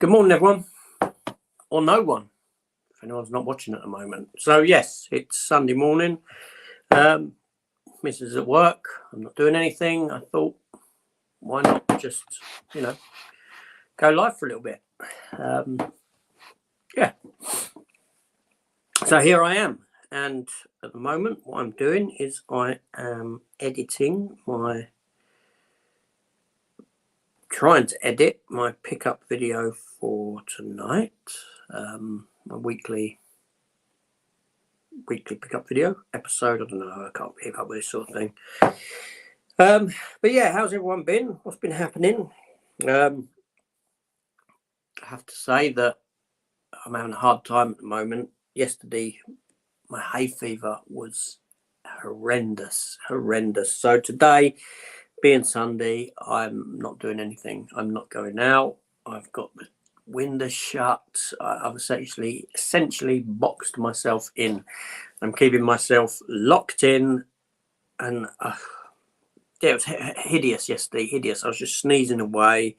Good morning, everyone, or no one, if anyone's not watching at the moment. So, yes, it's Sunday morning. Mrs. is at work. I'm not doing anything. I thought, why not just, go live for a little bit. Yeah. So here I am. And at the moment, what I'm doing is I am trying to edit my pickup video for tonight. A weekly pickup video episode. I don't know, I can't keep up with this sort of thing. But yeah, how's everyone been? What's been happening? I have to say that I'm having a hard time at the moment. Yesterday, my hay fever was horrendous. So today, being Sunday, I'm not doing anything. I'm not going out. I've got the windows shut. I've essentially boxed myself in. I'm keeping myself locked in, and yeah, it was hideous yesterday. Hideous. I was just sneezing away.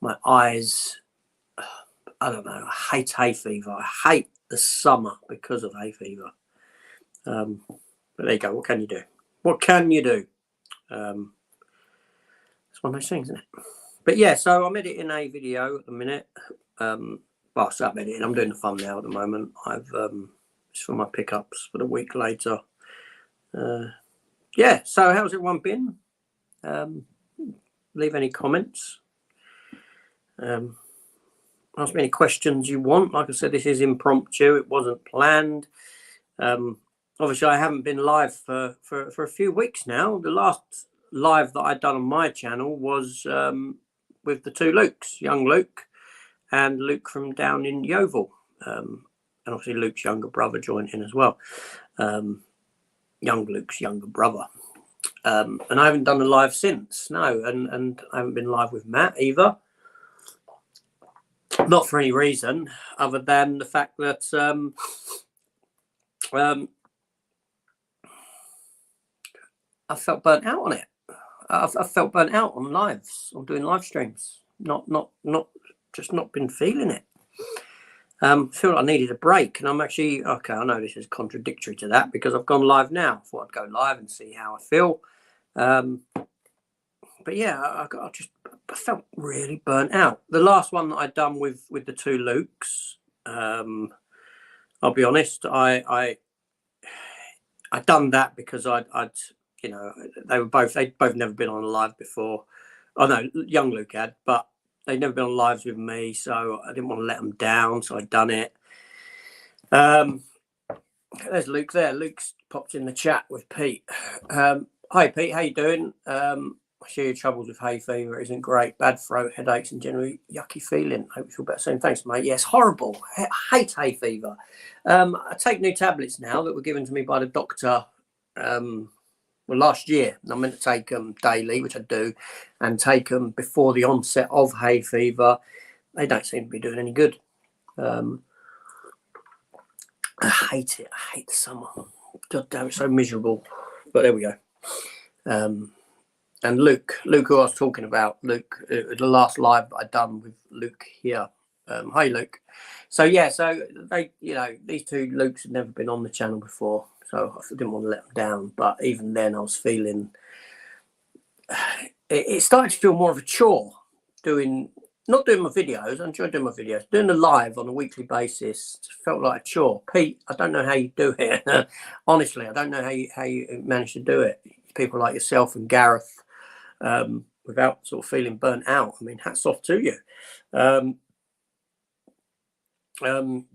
My eyes. I don't know. I hate hay fever. I hate the summer because of hay fever. But there you go. What can you do? What can you do? It's one of those things, isn't it? But yeah, so I'm editing a video at the minute. I'm editing. I'm doing the thumbnail at the moment. It's for my pickups for the week later. Yeah. So how's everyone been? Leave any comments. Ask me any questions you want. Like I said, this is impromptu. It wasn't planned. Obviously, I haven't been live for a few weeks now. The last live that I'd done on my channel was with the two Lukes, young Luke and Luke from down in Yeovil. And obviously Luke's younger brother joined in as well. Young Luke's younger brother. And I haven't done a live since, no. And I haven't been live with Matt either. Not for any reason other than the fact that I felt burnt out on it. I felt burnt out on lives, on doing live streams. Not been feeling it. Feel like I needed a break, and I'm actually okay. I know this is contradictory to that because I've gone live now. I thought I'd go live and see how I feel. But yeah, I felt really burnt out. The last one that I'd done with the two Lukes, I'll be honest, I done that because they'd both never been on a live before. Oh no, young Luke had, but they'd never been on lives with me, so I didn't want to let them down, so I'd done it. There's Luke there. Luke's popped in the chat with Pete. Hi Pete, how you doing? I share your troubles with hay fever. It isn't great. Bad throat, headaches, and generally yucky feeling. Hope you feel better soon. Thanks, mate. Yes, horrible. I hate hay fever. I take new tablets now that were given to me by the doctor last year. I'm meant to take them daily, which I do, and take them before the onset of hay fever. They don't seem to be doing any good. I hate it. I hate the summer. God damn, it's so miserable. But there we go. And Luke, who I was talking about, Luke, the last live that I'd done with Luke here. Hi, Luke. So yeah, so they, these two Lukes had never been on the channel before, so I didn't want to let them down. But even then, I was feeling it started to feel more of a chore not doing my videos. I enjoy doing my videos. Doing the live on a weekly basis felt like a chore. Pete, I don't know how you do it. Honestly, I don't know how you manage to do it. People like yourself and Gareth. Without sort of feeling burnt out. I mean, hats off to you.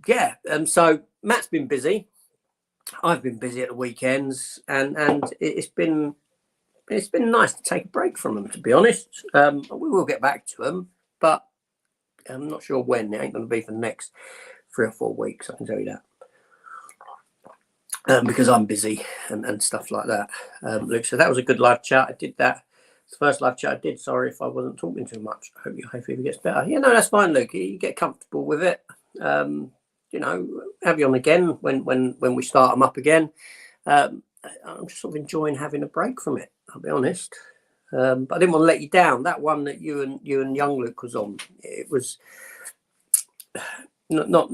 Yeah, and so Matt's been busy. I've been busy at the weekends, and it's been nice to take a break from them, to be honest. We will get back to them, but I'm not sure when. It ain't going to be for the next 3 or 4 weeks, I can tell you that. Because I'm busy and stuff like that. Luke, so that was a good live chat. I did that. It's the first live chat I did. Sorry if I wasn't talking too much. I hope your hay fever gets better. Yeah, no, that's fine, Luke. You get comfortable with it. Have you on again when we start them up again. I'm just sort of enjoying having a break from it, I'll be honest. But I didn't want to let you down. That one that you and young Luke was on, it was not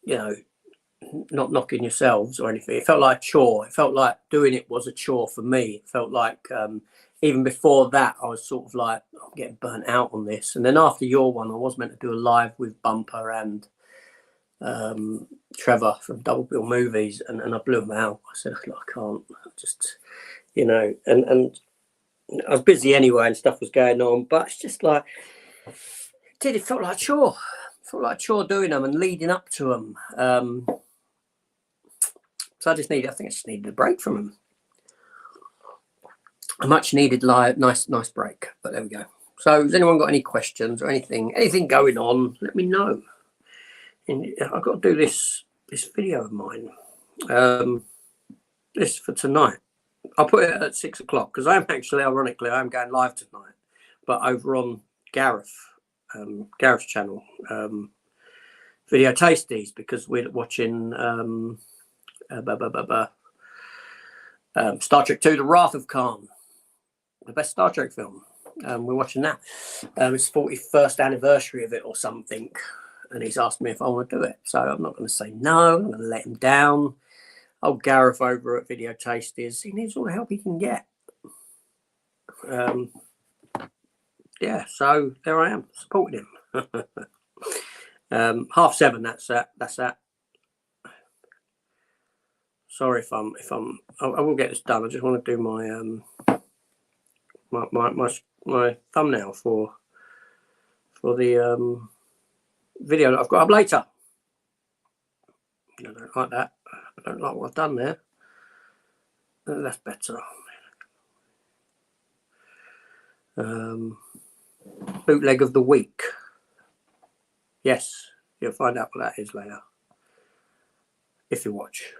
you know, not knocking yourselves or anything. It felt like a chore. It felt like doing it was a chore for me. It felt like even before that, I was sort of like, I'm getting burnt out on this. And then after your one, I was meant to do a live with Bumper and Trevor from Double Bill Movies, and I blew them out. I said, I can't, just, you know, and I was busy anyway and stuff was going on, but it's just like, it felt like a chore. It felt like a chore doing them and leading up to them. So I think I just needed a break from them. A much needed nice break, but there we go. So has anyone got any questions or anything going on? Let me know. And I've got to do this video of mine. This for tonight. I'll put it at 6 o'clock because I'm actually, ironically, I'm going live tonight, but over on Gareth's channel, Video Tasties, because we're watching Star Trek 2: The Wrath of Khan, the best Star Trek film. We're watching that. It's 41st anniversary of it or something, and he's asked me if I want to do it. So I'm not going to say no. I'm going to let him down. Old Gareth over at Video Tasties, he needs all the help he can get. Yeah, so there I am, supporting him. 7:30. That's that. Sorry if I'm. I will get this done. I just want to do my thumbnail for the video that I've got up later. I don't like that. I don't like what I've done there. That's better. Bootleg of the week. Yes, you'll find out what that is later. If you watch.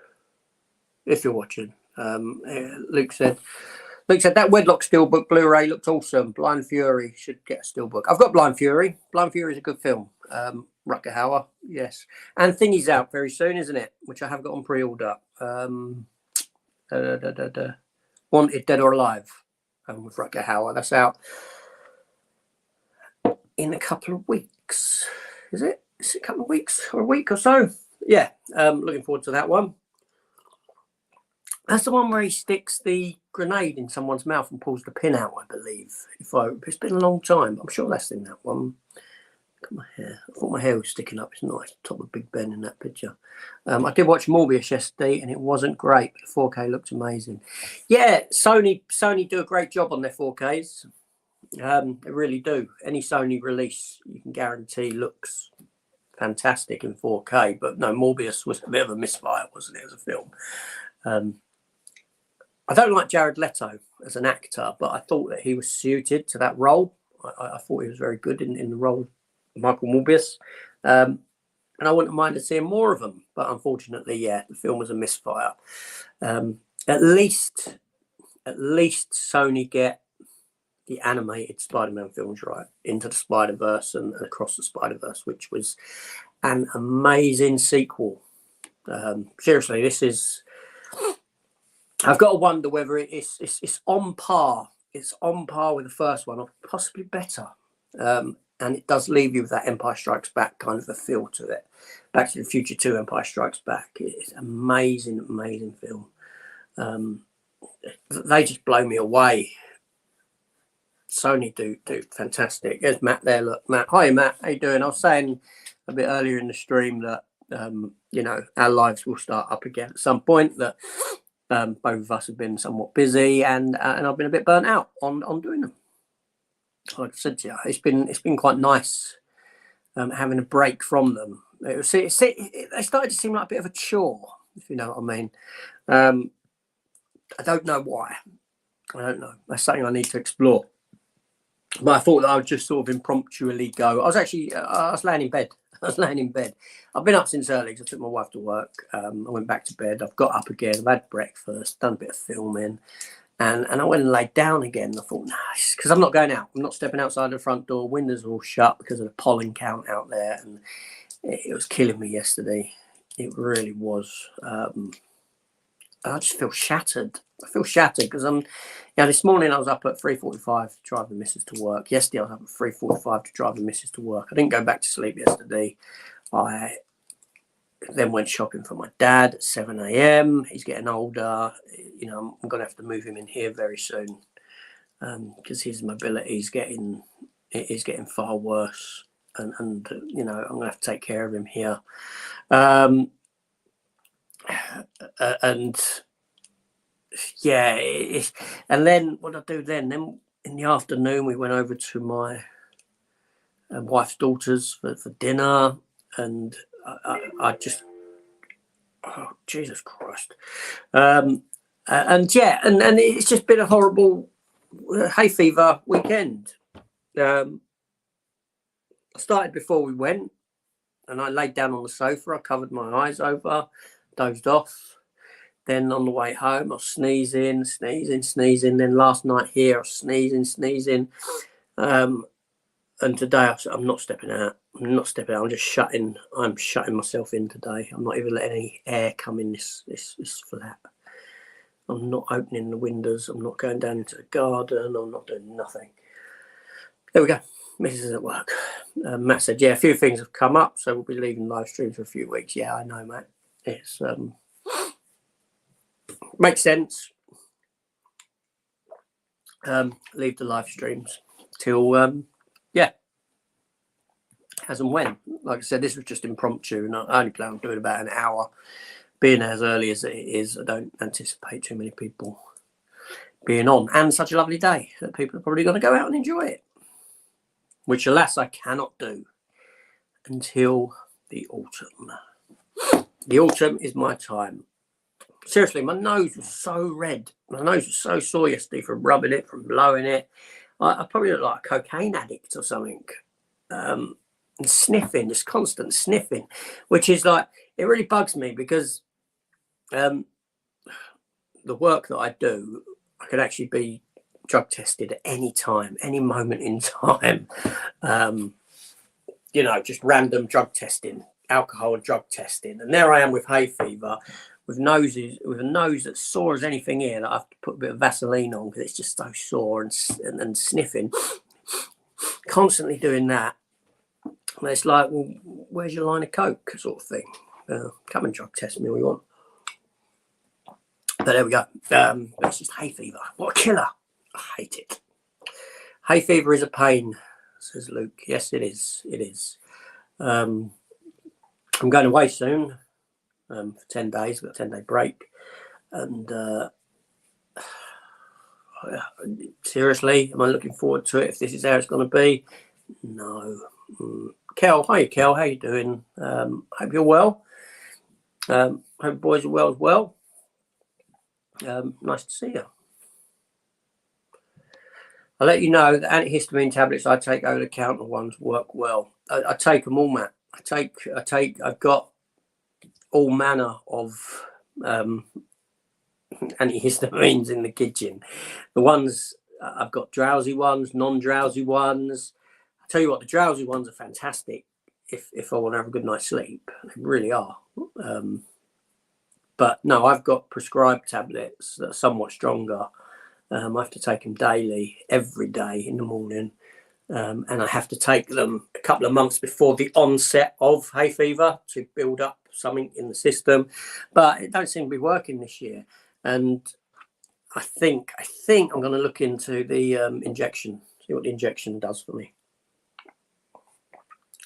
If you're watching. Luke said that Wedlock Steelbook Blu-ray looks awesome. Blind Fury should get a Steelbook. I've got Blind Fury. Blind Fury is a good film. Rutger Hauer, yes. And Thingy's out very soon, isn't it? Which I have got on pre-order. Wanted Dead or Alive with Rutger Hauer. That's out in a couple of weeks. Is it? Is it a couple of weeks or a week or so? Yeah. Looking forward to that one. That's the one where he sticks the grenade in someone's mouth and pulls the pin out, I believe. It's been a long time. I'm sure that's in that one. Look at my hair. I thought my hair was sticking up. It's nice. Top of Big Ben in that picture. I did watch Morbius yesterday, and it wasn't great, but the 4K looked amazing. Yeah, Sony do a great job on their 4Ks. They really do. Any Sony release, you can guarantee looks fantastic in 4K. But no, Morbius was a bit of a misfire, wasn't it, as a film? I don't like Jared Leto as an actor, but I thought that he was suited to that role. I thought he was very good in the role of Michael Morbius. And I wouldn't mind seeing more of them. But unfortunately, yeah, the film was a misfire. At least Sony get the animated Spider-Man films right, Into the Spider-Verse and Across the Spider-Verse, which was an amazing sequel. Seriously, this is... I've got to wonder whether it's on par. It's on par with the first one, or possibly better. And it does leave you with that Empire Strikes Back kind of a feel to it. Back to the Future 2, Empire Strikes Back. It's an amazing, amazing film. They just blow me away. Sony do fantastic. There's Matt there. Look, Matt. Hi, Matt. How you doing? I was saying a bit earlier in the stream that you know, our lives will start up again at some point. That both of us have been somewhat busy, and I've been a bit burnt out on doing them. Like I said to you, it's been quite nice having a break from them. They started to seem like a bit of a chore, if you know what I mean. I don't know why. I don't know. That's something I need to explore. But I thought that I would just sort of impromptually go. I was laying in bed. I've been up since early because I took my wife to work. I went back to bed. I've got up again. I've had breakfast, done a bit of filming, and I went and laid down again. I thought, nice, because I'm not going out. I'm not stepping outside the front door. Windows are all shut because of the pollen count out there, and it was killing me yesterday. It really was. I just feel shattered. I feel shattered because this morning I was up at 3:45 to drive the missus to work. Yesterday I was up at 3:45 to drive the missus to work. I didn't go back to sleep yesterday. I then went shopping for my dad at 7 a.m. He's getting older. You know, I'm going to have to move him in here very soon because his mobility is getting far worse. And you know, I'm going to have to take care of him here. And yeah, and then what I do then in the afternoon we went over to my wife's daughter's for dinner, and I just, oh Jesus Christ, and yeah, and it's just been a horrible hay fever weekend. I started before we went, and I laid down on the sofa. I covered my eyes over, dozed off. Then on the way home, I was sneezing. Then last night here, I was sneezing. And today, I'm not stepping out. I'm just shutting myself in today. I'm not even letting any air come in this flat. I'm not opening the windows. I'm not going down into the garden. I'm not doing nothing. There we go. Mrs. is at work. Matt said, yeah, a few things have come up, so we'll be leaving live streams for a few weeks. Yeah, I know, Matt. It's makes sense. Leave the live streams till yeah, as and when. Like I said, this was just impromptu, and I only plan on doing about an hour. Being as early as it is, I don't anticipate too many people being on, and such a lovely day that people are probably going to go out and enjoy it, which alas I cannot do until the autumn. The autumn is my time. Seriously, my nose was so red. My nose was so sore yesterday from rubbing it, from blowing it. I probably look like a cocaine addict or something. And sniffing, just constant sniffing, which is like, it really bugs me because the work that I do, I could actually be drug tested at any time, any moment in time. You know, just random drug testing, alcohol and drug testing. And there I am with hay fever, with a nose that's sore as anything here, that I have to put a bit of Vaseline on because it's just so sore, and sniffing, constantly doing that. And it's like, well, where's your line of coke, sort of thing. Come and drug test me all you want. But there we go. It's just hay fever. What a killer. I hate it. Hay fever is a pain, says Luke. Yes, it is. It is. I'm going away soon. For 10 days, I've got a 10-day break, and seriously, am I looking forward to it? If this is how it's going to be, no. Kel, hi Kel, how you doing? Hope you're well. Hope boys are well as well. Nice to see you. I'll let you know that antihistamine tablets I take over the counter ones work well. I take them all, Matt. I've got all manner of antihistamines in the kitchen. The ones I've got, drowsy ones, non-drowsy ones. I tell you what, the drowsy ones are fantastic if I want to have a good night's sleep. They really are. But no, I've got prescribed tablets that are somewhat stronger. I have to take them daily, every day in the morning. And I have to take them a couple of months before the onset of hay fever to build up something in the system. But it don't seem to be working this year. And I think I'm going to look into the injection, see what the injection does for me.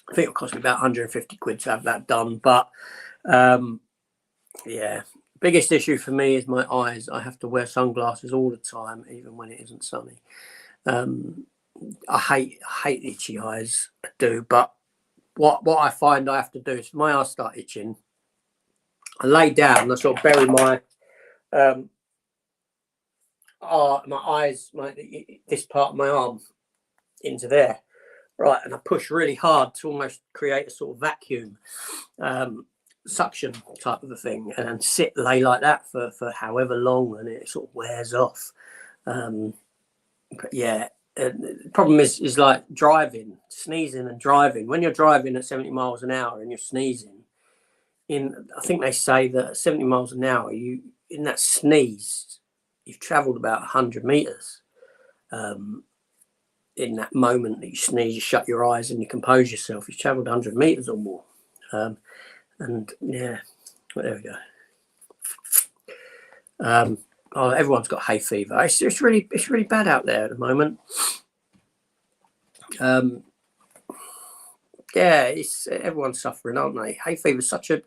I think it'll cost me about 150 quid to have that done. But yeah, biggest issue for me is my eyes. I have to wear sunglasses all the time, even when it isn't sunny. I hate itchy eyes. I do, but what I find I have to do is, if my eyes start itching, I lay down and I sort of bury my eyes, this part of my arm into there, right, and I push really hard to almost create a sort of vacuum suction type of a thing, and lay like that for however long, and it sort of wears off. But yeah. The problem is like driving, sneezing and driving. When you're driving at 70 miles an hour and you're sneezing, I think they say that at 70 miles an hour, in that sneeze, you've travelled about 100 meters. In that moment that you sneeze, you shut your eyes and you compose yourself, you've travelled 100 meters or more. And yeah, well, there we go. Oh, everyone's got hay fever. It's really bad out there at the moment. Yeah, everyone's suffering, aren't they? Hay fever's such a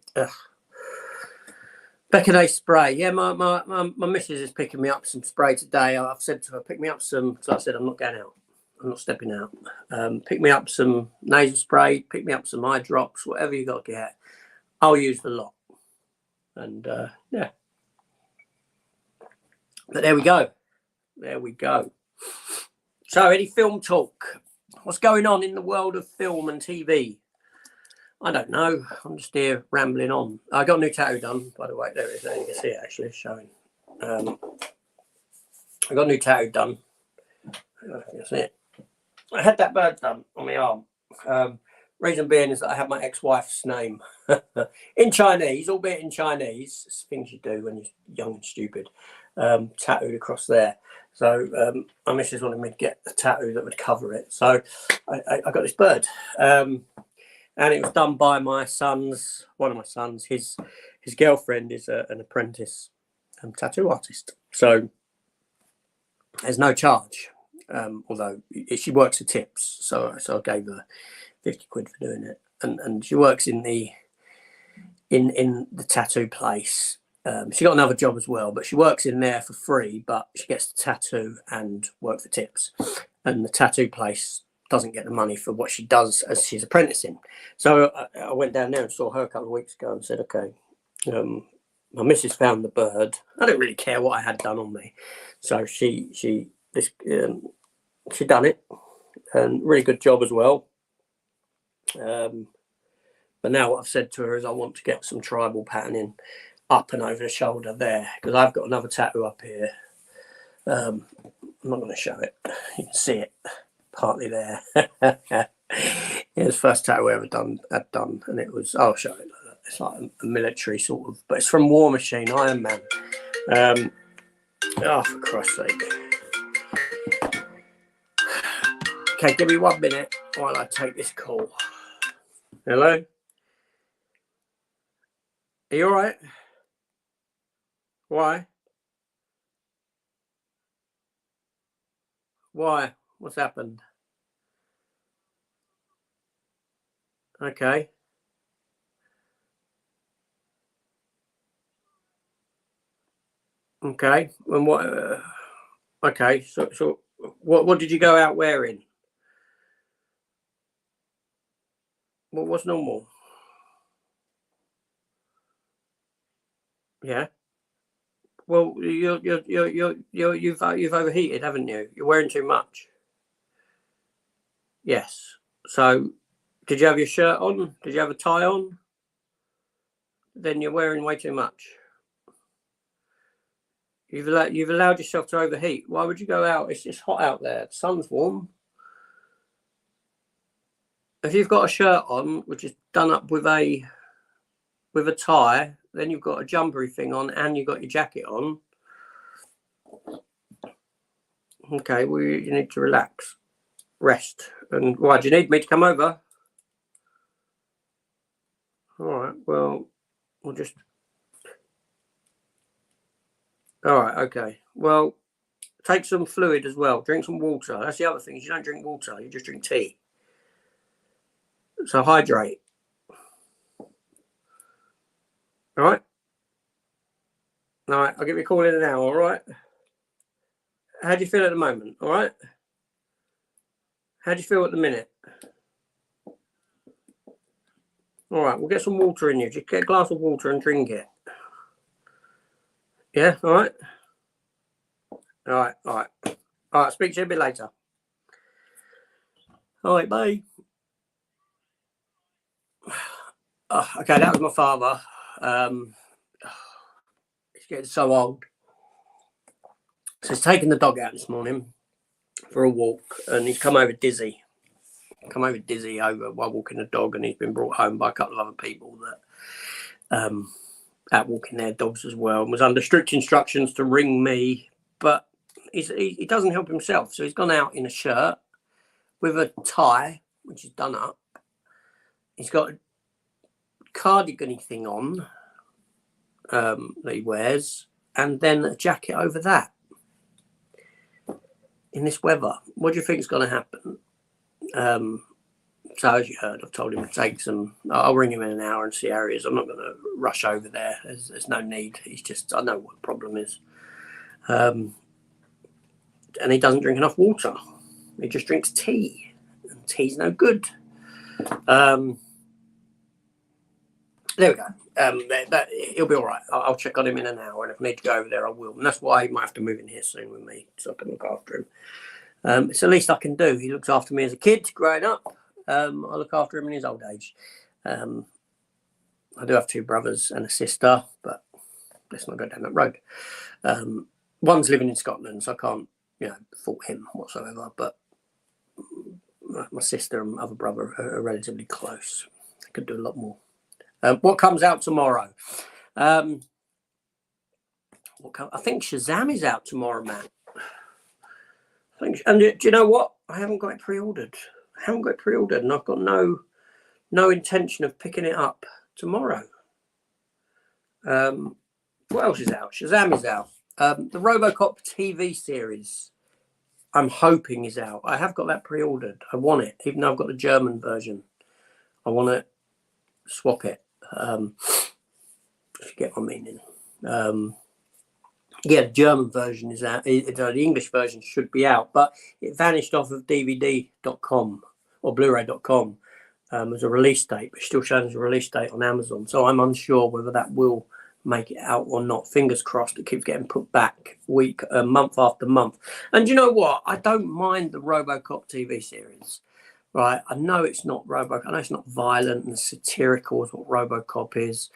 Beccaday spray. Yeah, my missus is picking me up some spray today. I've said to her, pick me up some. So I said, I'm not going out. I'm not stepping out. Pick me up some nasal spray. Pick me up some eye drops. Whatever you got to get, I'll use the lot. And yeah. But there we go. There we go. So, any film talk? What's going on in the world of film and TV? I don't know. I'm just here rambling on. I got a new tattoo done, by the way. There it is. There you can see it actually showing. I got a new tattoo done. That's it. I had that bird done on my arm. Reason being is that I had my ex-wife's name in Chinese, albeit in Chinese. It's things you do when you're young and stupid. Tattooed across there. So my missus wanted me to get a tattoo that would cover it. So I got this bird. And it was done by one of my sons. His girlfriend is an apprentice tattoo artist. So there's no charge. Although she works for tips. So I gave her 50 quid for doing it. And she works in the tattoo place. She got another job as well, but she works in there for free, but she gets the tattoo and work for tips. And the tattoo place doesn't get the money for what she does as she's apprenticing. So I went down there and saw her a couple of weeks ago and said, okay, my missus found the bird. I didn't really care what I had done on me. So she done it, and really good job as well. But now what I've said to her is I want to get some tribal patterning up and over the shoulder there, because I've got another tattoo up here. I'm not going to show it. You can see it partly there. It's the first tattoo I ever had done, and it was, I'll show it. It's like a military sort of, but it's from War Machine, Iron Man. Oh, for Christ's sake. Okay, give me 1 minute while I take this call. Hello? Are you all right? Why? Why? What's happened? Okay. Okay. And what? Okay. So what did you go out wearing? What's normal? Yeah. Well, you've overheated, haven't you? You're wearing too much. Yes. So, did you have your shirt on? Did you have a tie on? Then you're wearing way too much. You've allowed yourself to overheat. Why would you go out? It's hot out there. The sun's warm. If you've got a shirt on, which is done up with a tie, then you've got a jumpery thing on, and you've got your jacket on. Okay, well, you need to relax, rest. And why, do you need me to come over? All right, well, we'll just... All right, okay. Well, take some fluid as well. Drink some water. That's the other thing. Is you don't drink water. You just drink tea. So hydrate. All right? All right, I'll give you a call in an hour, all right? How do you feel at the moment, all right? How do you feel at the minute? All right, we'll get some water in you. Just get a glass of water and drink it. Yeah, all right? All right, all right. All right, speak to you a bit later. All right, bye. Oh, okay, that was my father. He's getting so old. So he's taken the dog out this morning for a walk, and he's come over dizzy. While walking the dog, and he's been brought home by a couple of other people that out walking their dogs as well, and was under strict instructions to ring me, but he doesn't help himself. So he's gone out in a shirt with a tie, which is done up. He's got cardigan-y thing on that he wears, and then a jacket over that in this weather. What do you think is going to happen? So as you heard, I've told him to take some. I'll ring him in an hour and see how he is. I'm not going to rush over there. There's no need. He's just, I know what the problem is. And he doesn't drink enough water. He just drinks tea, and tea's no good. There we go. He'll be all right. I'll check on him in an hour, and if I need to go over there, I will. And that's why he might have to move in here soon with me, so I can look after him. It's the least I can do. He looks after me as a kid growing up. I look after him in his old age. I do have 2 brothers and a sister, but let's not go down that road. One's living in Scotland, so I can't, fault him whatsoever. But my sister and other brother are relatively close. I could do a lot more. What comes out tomorrow? I think Shazam is out tomorrow, Matt. And do you know what? I haven't got it pre-ordered. And I've got no intention of picking it up tomorrow. What else is out? Shazam is out. The RoboCop TV series, I'm hoping is out. I have got that pre-ordered. I want it, even though I've got the German version. I want to swap it. If you get my meaning. The German version is out. The English version should be out, but it vanished off of DVD.com or Blu-ray.com as a release date, but still shows a release date on Amazon. So I'm unsure whether that will make it out or not. Fingers crossed. It keeps getting put back month after month. And you know what? I don't mind the RoboCop TV series. Right? I know it's not RoboCop. I know it's not violent and satirical as what RoboCop is.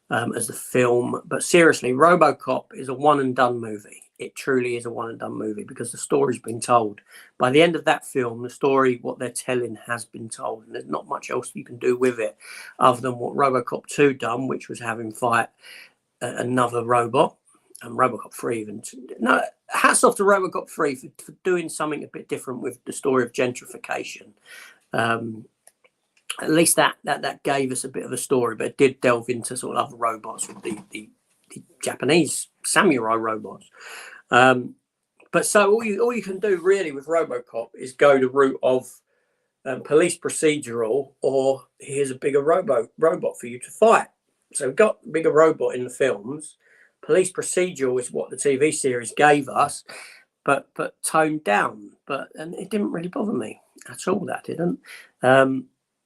As the film, but seriously, RoboCop is a one and done movie. It truly is a one and done movie because the story's been told. By the end of that film, the story, what they're telling, has been told, and there's not much else you can do with it other than what RoboCop 2 done, which was have him fight another robot, and RoboCop 3 even. No, hats off to RoboCop 3 for doing something a bit different with the story of gentrification. At least that gave us a bit of a story, but it did delve into sort of other robots with the Japanese samurai robots. But so all you can do really with RoboCop is go the route of police procedural, or here's a bigger robot for you to fight. So we've got a bigger robot in the films. Police procedural is what the TV series gave us, but toned down. And it didn't really bother me at all. That didn't.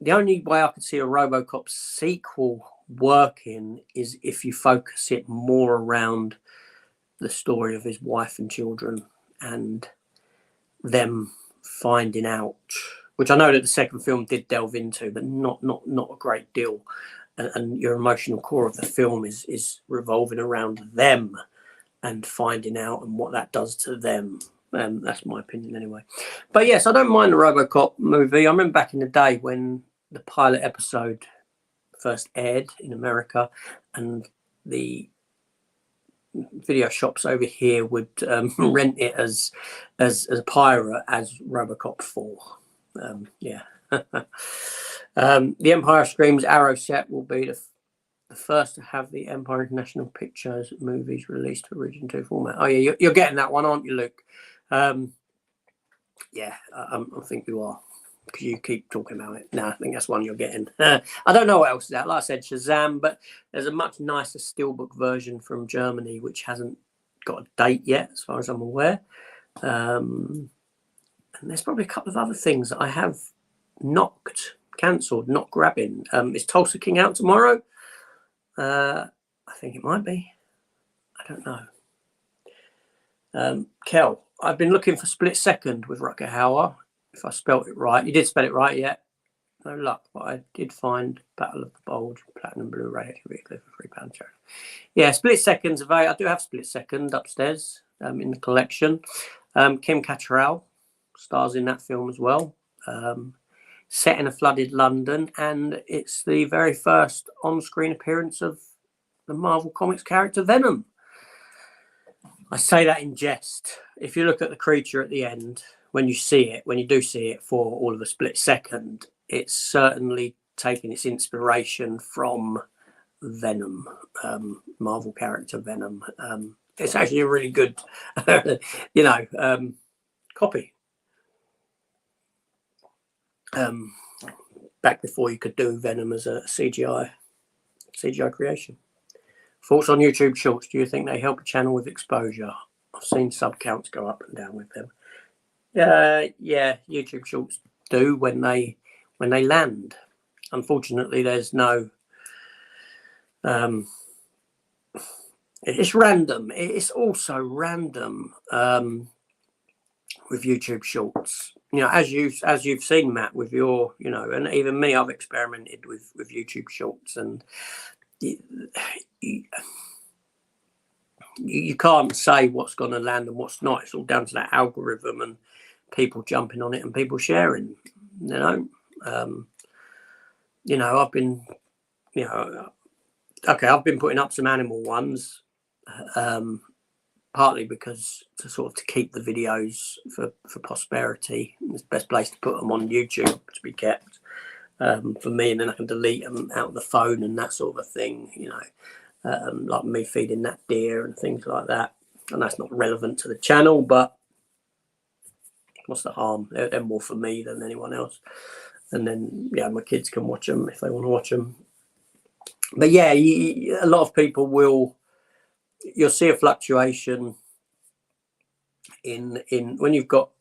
The only way I could see a RoboCop sequel working is if you focus it more around the story of his wife and children and them finding out, which I know that the second film did delve into, but not a great deal. And your emotional core of the film is revolving around them and finding out and what that does to them. That's my opinion anyway. But yes, I don't mind the RoboCop movie. I remember back in the day when the pilot episode first aired in America, and the video shops over here would rent it as a pirate as RoboCop 4. The Empire Screams Arrow set will be the first to have the Empire International Pictures movies released to Region 2 format. Oh yeah, you're getting that one, aren't you, Luke? I think you are, because you keep talking about it. No, I think that's one you're getting. I don't know what else is out. Like I said, Shazam, but there's a much nicer steelbook version from Germany which hasn't got a date yet, as far as I'm aware. And there's probably a couple of other things that I have cancelled, not grabbing. Is Tulsa King out tomorrow? I think it might be. I don't know. Kel, I've been looking for Split Second with Rutger Hauer. If I spelt it right. You did spell it right, yeah. No luck, but I did find Battle of the Bulge, Platinum Blu-ray, for £3 charity. Yeah, Split Second's available. I do have Split Second upstairs in the collection. Kim Cattrall stars in that film as well. Set in a flooded London, and it's the very first on-screen appearance of the Marvel Comics character Venom. I say that in jest. If you look at the creature at the end, when you do see it for all of a split second, it certainly taking its inspiration from Venom, Marvel character Venom. It's actually a really good, copy. Back before you could do Venom as a CGI creation. Thoughts on YouTube Shorts? Do you think they help a channel with exposure? I've seen sub counts go up and down with them. Yeah, YouTube Shorts do when they land. Unfortunately, there's no. It's random. It's also random with YouTube Shorts. As you've seen, Matt, with your, and even me, I've experimented with YouTube Shorts, and you can't say what's going to land and what's not. It's all down to that algorithm and people jumping on it and people sharing. I've been, I've been putting up some animal ones, partly because to keep the videos for posterity. It's the best place to put them on YouTube to be kept for me, and then I can delete them out of the phone and that sort of a thing. Like me feeding that deer and things like that. And that's not relevant to the channel, but what's the harm? They're more for me than anyone else. And then, my kids can watch them if they want to watch them. But yeah, a lot of people you'll see a fluctuation in when you've got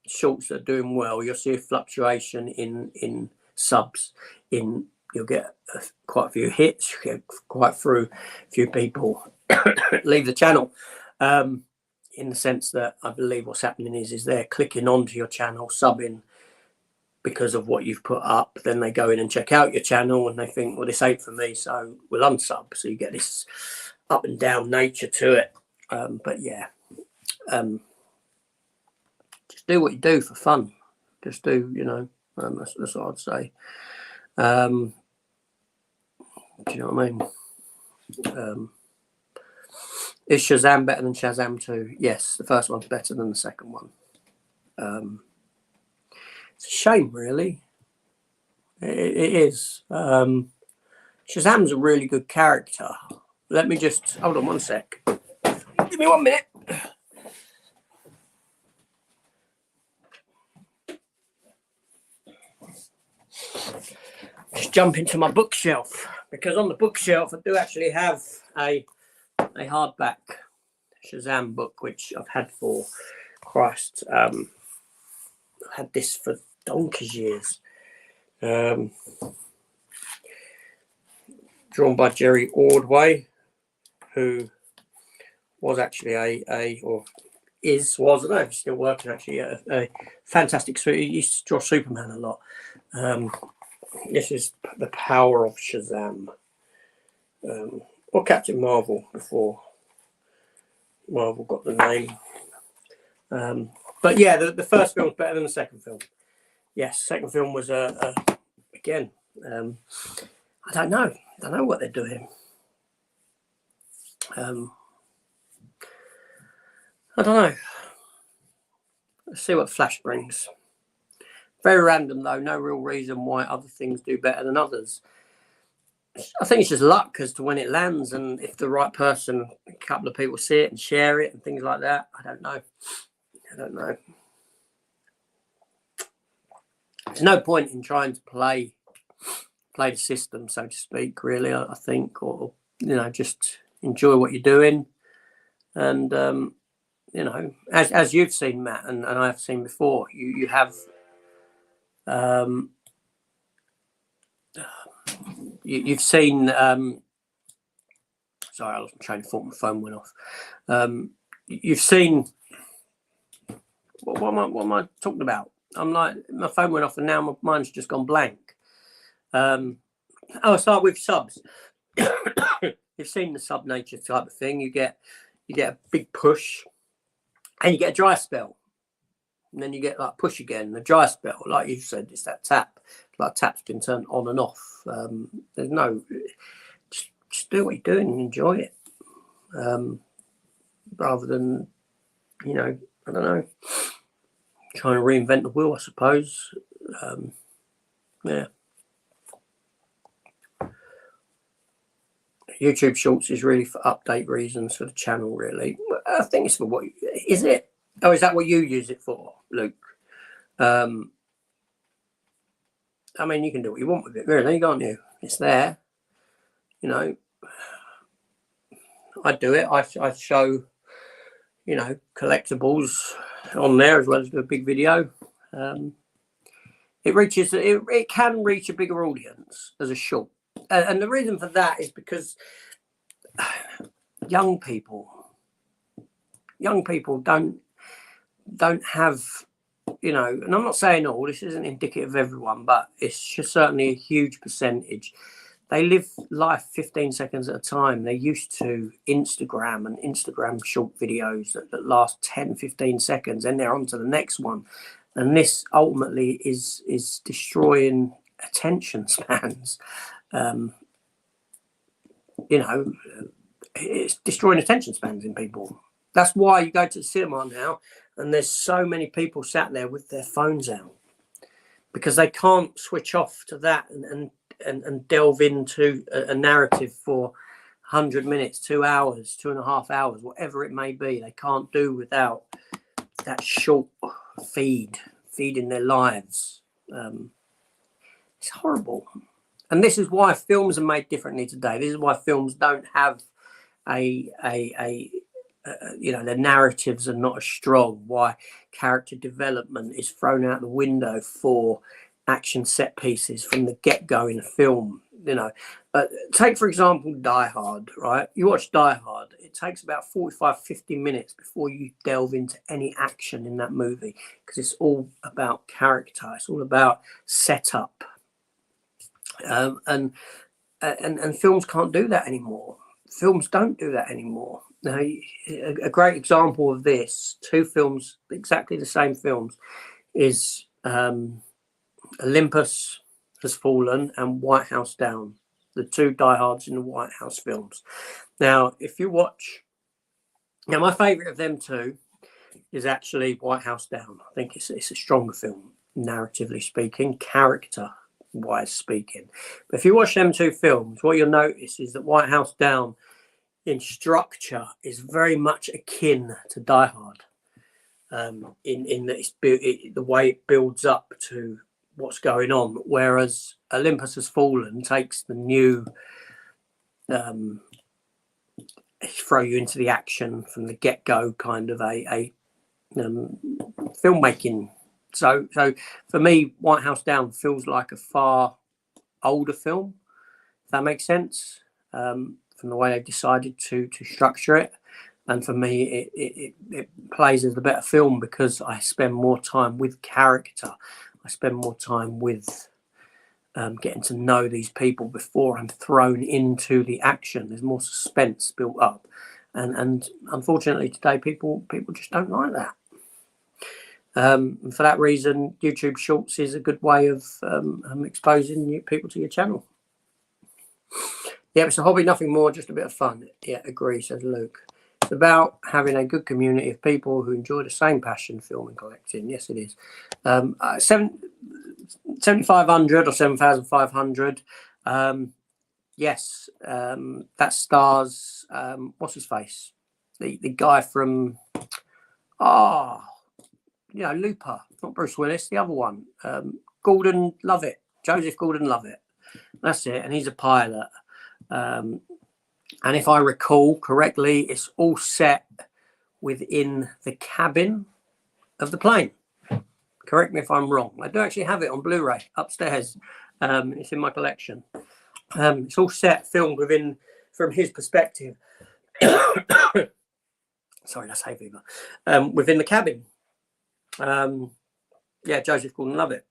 shorts that are doing well, you'll see a fluctuation in subs. You'll get quite a few hits, you'll get quite a few people leave the channel. In the sense that I believe what's happening is they're clicking onto your channel, subbing because of what you've put up. Then they go in and check out your channel and they think, well, this ain't for me, so we'll unsub. So you get this up and down nature to it. But yeah, just do what you do for fun. Just do, that's what I'd say. Do you know what I mean? Is Shazam better than Shazam 2? Yes, the first one's better than the second one. It's a shame, really. It is. Shazam's a really good character. Let me just hold on one sec. Give me 1 minute. Just jump into my bookshelf, because on the bookshelf I do actually have a hardback Shazam book, which I've had for I've had this for donkey's years. Drawn by Jerry Ordway, who was actually I don't know if he's still working, actually, a fantastic. So he used to draw Superman a lot. This is The Power of Shazam, or Captain Marvel before Marvel got the name. But yeah, the first film was better than the second film. Yes, second film was again. I don't know what they're doing. I don't know. Let's see what Flash brings. Very random though. No real reason why other things do better than others. I think it's just luck as to when it lands, and if the right person, a couple of people see it and share it and things like that. I don't know. There's no point in trying to play the system, so to speak, really, I think, or just enjoy what you're doing. And as you've seen, Matt, and I've seen before, you have you've seen sorry, I was trying to thought my phone went off. You've seen what am I talking about? I'm like, my phone went off and now my mind's just gone blank. I'll start with subs. You've seen the sub nature type of thing. You get a big push and you get a dry spell. And then you get like push again, a dry spell. Like you said, it's that tap. Like taps can turn on and off. There's no, just do what you're doing and enjoy it. Rather than, I don't know, trying to reinvent the wheel, I suppose. Yeah. YouTube Shorts is really for update reasons for the channel, really. I think it's for what... Is it? Oh, is that what you use it for, Luke? I mean, you can do what you want with it, really, can't you? It's there. You know, I do it. I show, you know, collectibles on there as well as do a big video. It can reach a bigger audience as a short. And the reason for that is because young people don't have, you know, and I'm not saying all, this isn't indicative of everyone, but it's just certainly a huge percentage. They live life 15 seconds at a time. They're used to Instagram and Instagram short videos that last 10, 15 seconds, and they're on to the next one. And this ultimately is destroying attention spans. You know, it's destroying attention spans in people. That's why you go to the cinema now and there's so many people sat there with their phones out, because they can't switch off to that and delve into a narrative for 100 minutes, 2 hours, 2.5 hours, whatever it may be. They can't do without that short feeding their lives. It's horrible. And this is why films are made differently today. This is why films don't have you know, the narratives are not as strong. Why character development is thrown out the window for action set pieces from the get-go in a film. You know, take for example Die Hard, right? You watch Die Hard, it takes about 45-50 minutes before you delve into any action in that movie, because it's all about character, it's all about setup. And films can't do that anymore. Films don't do that anymore. Now, a great example of this, two films, exactly the same films, is Olympus Has Fallen and White House Down, the two Die Hards in the White House films. Now, if you watch, now my favourite of them two is actually White House Down. I think it's a stronger film, narratively speaking, character-wise speaking. But if you watch them two films, what you'll notice is that White House Down in structure is very much akin to Die Hard, in that the way it builds up to what's going on, whereas Olympus Has Fallen takes the new throw you into the action from the get-go kind of a filmmaking. So for me, White House Down feels like a far older film, if that makes sense, from the way they decided to structure it. And for me, it plays as the better film because I spend more time with character. I spend more time with getting to know these people before I'm thrown into the action. There's more suspense built up. And unfortunately today, people just don't like that. And for that reason, YouTube Shorts is a good way of exposing new people to your channel. Yeah, it's a hobby, nothing more, just a bit of fun. Yeah, agree, says Luke. It's about having a good community of people who enjoy the same passion, film and collecting. Yes, it is. 7,500 or 7,500. Yes, that stars, what's his face? The guy from, you know, Looper, not Bruce Willis, the other one. Joseph Gordon-Levitt. That's it, and he's a pilot. And if I recall correctly, it's all set within the cabin of the plane. Correct me if I'm wrong. I do actually have it on Blu-ray upstairs. It's in my collection. It's all filmed from his perspective. Sorry, that's hay fever. Within the cabin. Yeah, Joseph Gordon-Levitt.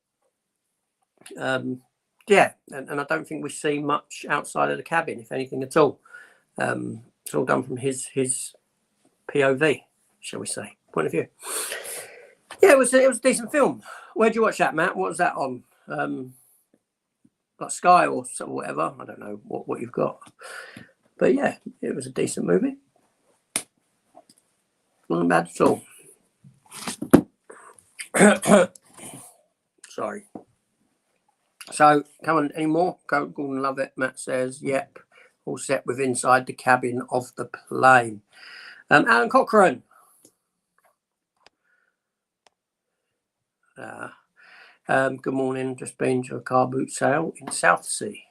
Yeah, and I don't think we see much outside of the cabin, if anything at all. It's all done from his POV, shall we say, point of view. Yeah, it was a decent film. Where'd you watch that, Matt? What was that on? Like Sky or whatever? I don't know what you've got. But yeah, it was a decent movie. Wasn't bad at all. Sorry. So, come on, any more? Gordon love it. Matt says, yep, all set with inside the cabin of the plane. Alan Cochrane. Good morning. Just been to a car boot sale in Southsea.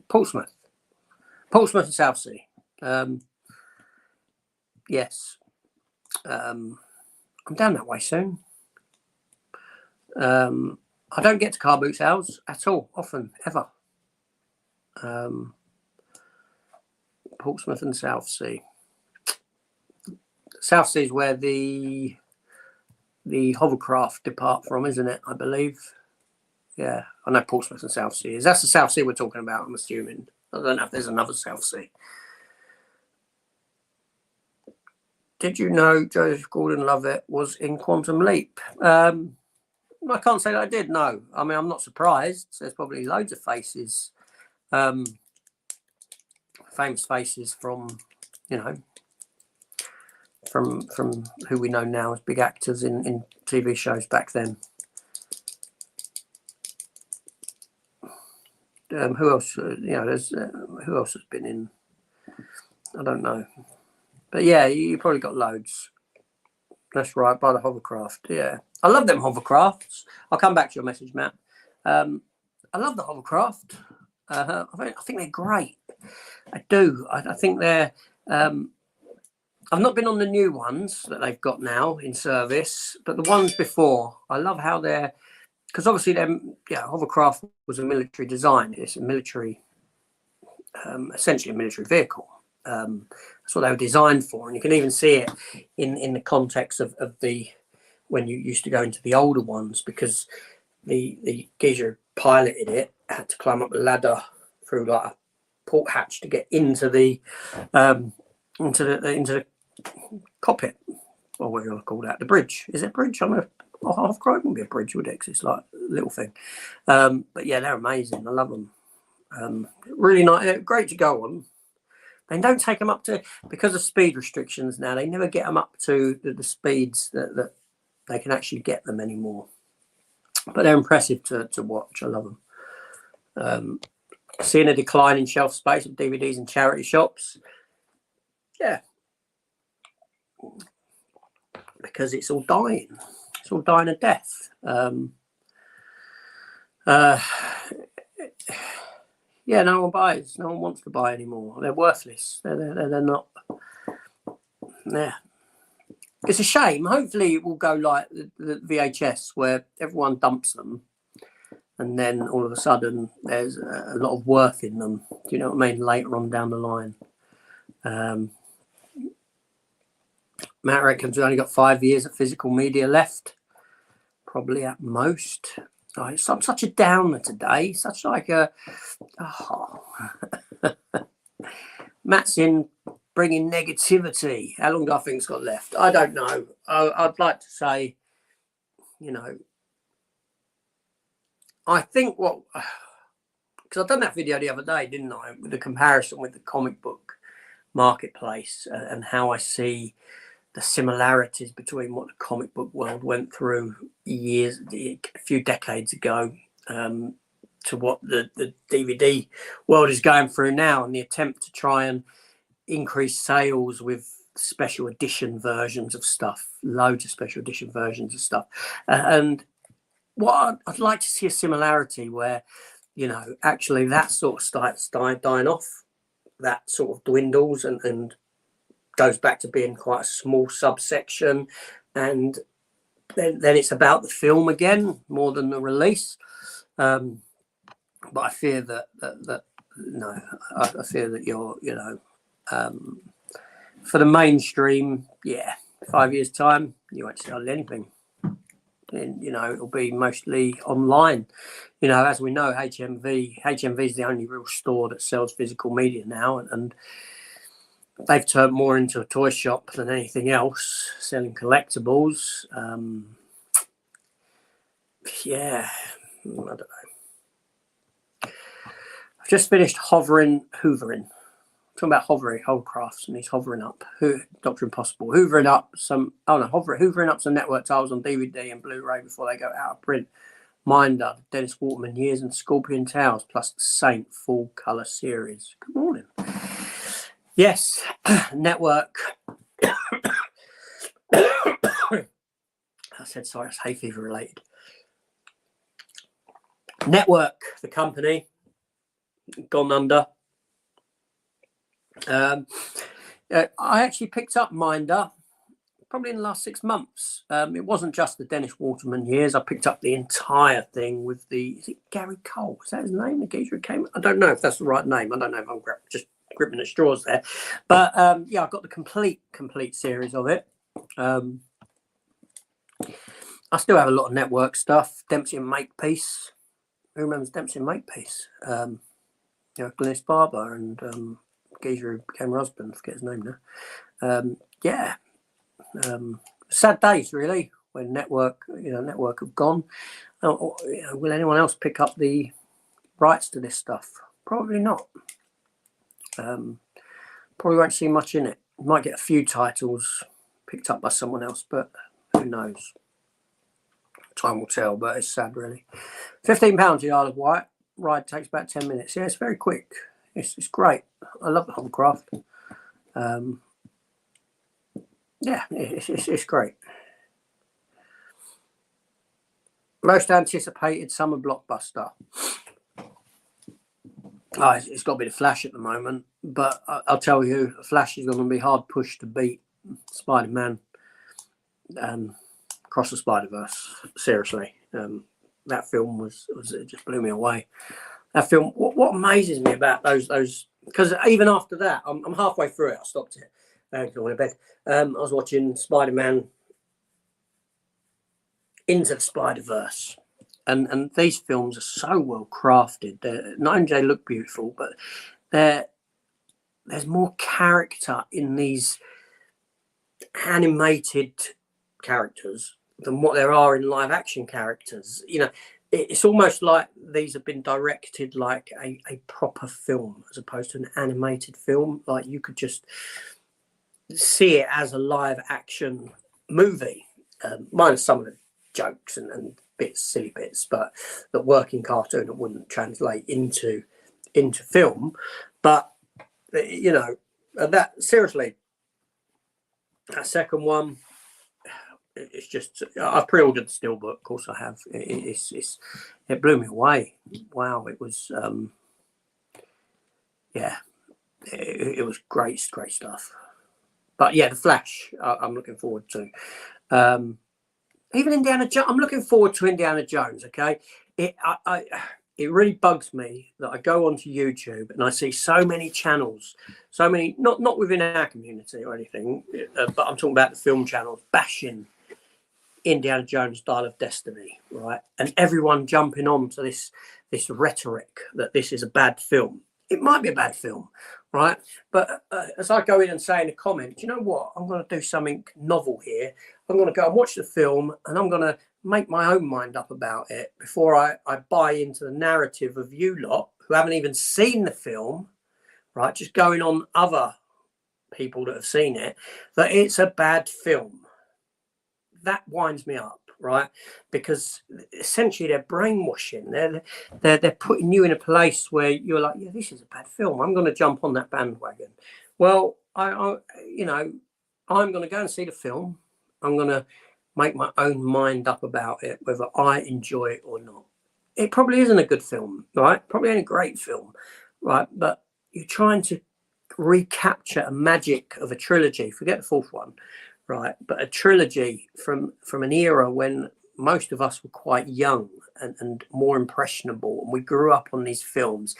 Portsmouth and Southsea. Yes. I'm down that way soon. I don't get to car boot sales at all, often, ever. Portsmouth and Southsea. Southsea is where the hovercraft depart from, isn't it? I believe. Yeah, I know Portsmouth and Southsea is. That's the Southsea we're talking about, I'm assuming. I don't know if there's another Southsea. Did you know Joseph Gordon-Levitt was in Quantum Leap? I can't say that I did, no. I mean, I'm not surprised. There's probably loads of faces, famous faces from, from who we know now as big actors in TV shows back then. Who else? There's who else has been in? I don't know, but yeah, you probably got loads. That's right, by the hovercraft. Yeah, I love them hovercrafts. I'll come back to your message, Matt. I love the hovercraft. I think they're great. I do. I think they're. I've not been on the new ones that they've got now in service, but the ones before, I love how they're. Because obviously, hovercraft was a military design. It's a military, essentially a military vehicle. That's what they were designed for, and you can even see it in the context of the when you used to go into the older ones, because the geezer who piloted it had to climb up a ladder through like a port hatch to get into the cockpit, or what do you call that? The bridge. Is it a bridge? Hovercraft wouldn't be a bridge, would it? 'Cause it's like a little thing. But yeah, they're amazing. I love them. Really nice. Great to go on. They don't take them up to, because of speed restrictions now, they never get them up to the speeds that they can actually get them anymore. But they're impressive to watch. I love them. Seeing a decline in shelf space of DVDs in charity shops. Yeah. Because it's all dying. It's all dying a death. Yeah, no one buys. No one wants to buy anymore. They're worthless. They're not. Yeah. It's a shame. Hopefully it will go like the VHS, where everyone dumps them, and then all of a sudden there's a lot of worth in them. Do you know what I mean? Later on down the line. Matt reckons we've only got 5 years of physical media left. Probably at most. Oh, I'm such a downer today. Such like a... Oh. Matt's in bringing negativity. How long do I think's got left? I don't know. I'd like to say, I think what... Because I've done that video the other day, didn't I? With the comparison with the comic book marketplace and how I see the similarities between what the comic book world went through a few decades ago to what the DVD world is going through now, and the attempt to try and increase sales with special edition versions of stuff, loads of special edition versions of stuff. And what I'd like to see a similarity where, actually that sort of starts dying off, that sort of dwindles and goes back to being quite a small subsection, and then it's about the film again more than the release. But I fear that I fear that you're for the mainstream, 5 years time you won't sell anything, and it'll be mostly online. As we know, HMV is the only real store that sells physical media now, and they've turned more into a toy shop than anything else, selling collectibles. I don't know. I've just finished hoovering. Talking about hovercrafts, and he's hovering up. Dr. Impossible, hoovering up some network tiles on DVD and Blu-ray before they go out of print. Minder, Dennis Waterman Years and Scorpion Tales, plus the Saint full colour series. Good morning. Yes, Network. I said sorry, it's hay fever related. Network, the company, gone under. I actually picked up Minder probably in the last 6 months. It wasn't just the Dennis Waterman Years. I picked up the entire thing with is it Gary Cole? Is that his name? The geezer who came? I don't know if that's the right name. I don't know if I'm just gripping at straws there. But yeah, I've got the complete series of it. I still have a lot of Network stuff. Dempsey and Makepeace. Who remembers Dempsey and Makepeace? Glennis Barber and geezer who became her husband. I forget his name now. Yeah. Sad days really when Network have gone. Will anyone else pick up the rights to this stuff? Probably not. Probably won't see much in it. You might get a few titles picked up by someone else, but who knows? Time will tell, but it's sad really. £15 the Isle of Wight. Ride takes about 10 minutes. Yeah, it's very quick. It's great. I love the whole craft. Yeah, it's great. Most anticipated summer blockbuster. It's got a bit of Flash at the moment, but I'll tell you, Flash is going to be hard pushed to beat Spider-Man Across the Spider-Verse. Seriously, that film it just blew me away. That film. What amazes me about those because even after that, I'm halfway through it. I stopped it. Going to bed. I was watching Spider-Man Into the Spider-Verse, and these films are so well crafted. Not only do they look beautiful, but there's more character in these animated characters than what there are in live action characters. It's almost like these have been directed like a proper film as opposed to an animated film. Like you could just see it as a live action movie, minus some of the jokes and silly bits, but that work in cartoon it wouldn't translate into film. But that seriously, that second one, it's just I've pre-ordered the steelbook. Of course, I have. It blew me away. Wow, it was it was great stuff. But yeah, the Flash, I'm looking forward to. Even Indiana Jones, I'm looking forward to Indiana Jones. Okay, it really bugs me that I go onto YouTube and I see so many channels, so many not within our community or anything, but I'm talking about the film channels bashing Indiana Jones: Dial of Destiny, right? And everyone jumping on to this rhetoric that this is a bad film. It might be a bad film, right? But as I go in and say in a comment, you know what? I'm going to do something novel here. I'm going to go and watch the film and I'm going to make my own mind up about it before I buy into the narrative of you lot who haven't even seen the film, right? Just going on other people that have seen it, that it's a bad film. That winds me up, right? Because essentially they're brainwashing. They're putting you in a place where you're like, yeah, this is a bad film. I'm going to jump on that bandwagon. Well, I'm going to go and see the film. I'm going to make my own mind up about it, whether I enjoy it or not. It probably isn't a good film, right? Probably ain't a great film, right? But you're trying to recapture a magic of a trilogy. Forget the fourth one. Right, but a trilogy from an era when most of us were quite young and more impressionable, and we grew up on these films,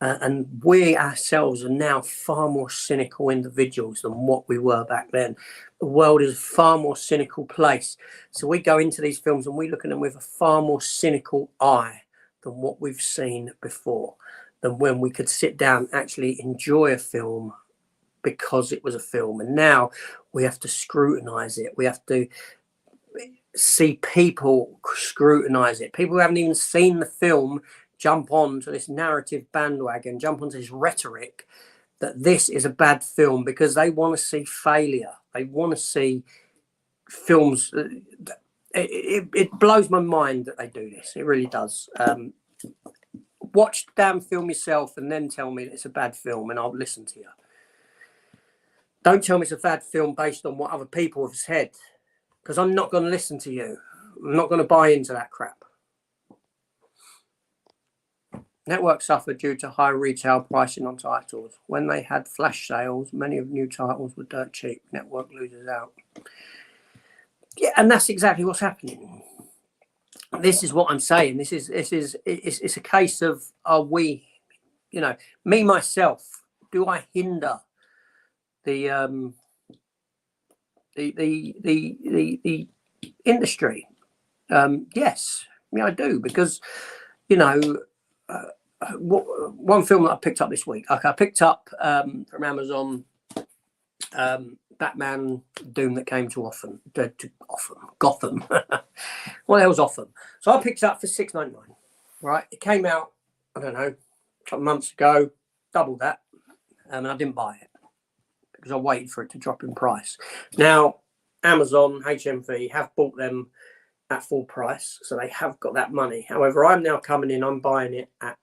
and we ourselves are now far more cynical individuals than what we were back then. The world is a far more cynical place, so we go into these films and we look at them with a far more cynical eye than what we've seen before, than when we could sit down and actually enjoy a film because it was a film. And now we have to scrutinize it. We have to see people scrutinize it. People who haven't even seen the film jump on to this narrative bandwagon, jump onto this rhetoric that this is a bad film because they want to see failure. They want to see films. it blows my mind that they do this. It really does. Watch the damn film yourself and then tell me that it's a bad film and I'll listen to you. Don't tell me it's a bad film based on what other people have said, because I'm not going to listen to you. I'm not going to buy into that crap. Network suffered due to high retail pricing on titles. When they had flash sales, many of new titles were dirt cheap. Network loses out. Yeah, and that's exactly what's happening. This is what I'm saying. It's a case of, are we, me myself, do I hinder the industry? Yes, I do, because one film that I picked up this week. I picked up from Amazon Batman Doom That Came to Gotham. What the hell's Gotham? So I picked it up for $6.99. Right, it came out, I don't know, a couple of months ago, double that, and I didn't buy it because I waited for it to drop in price. Now, Amazon, HMV have bought them at full price, so they have got that money. However, I'm now coming in, I'm buying it at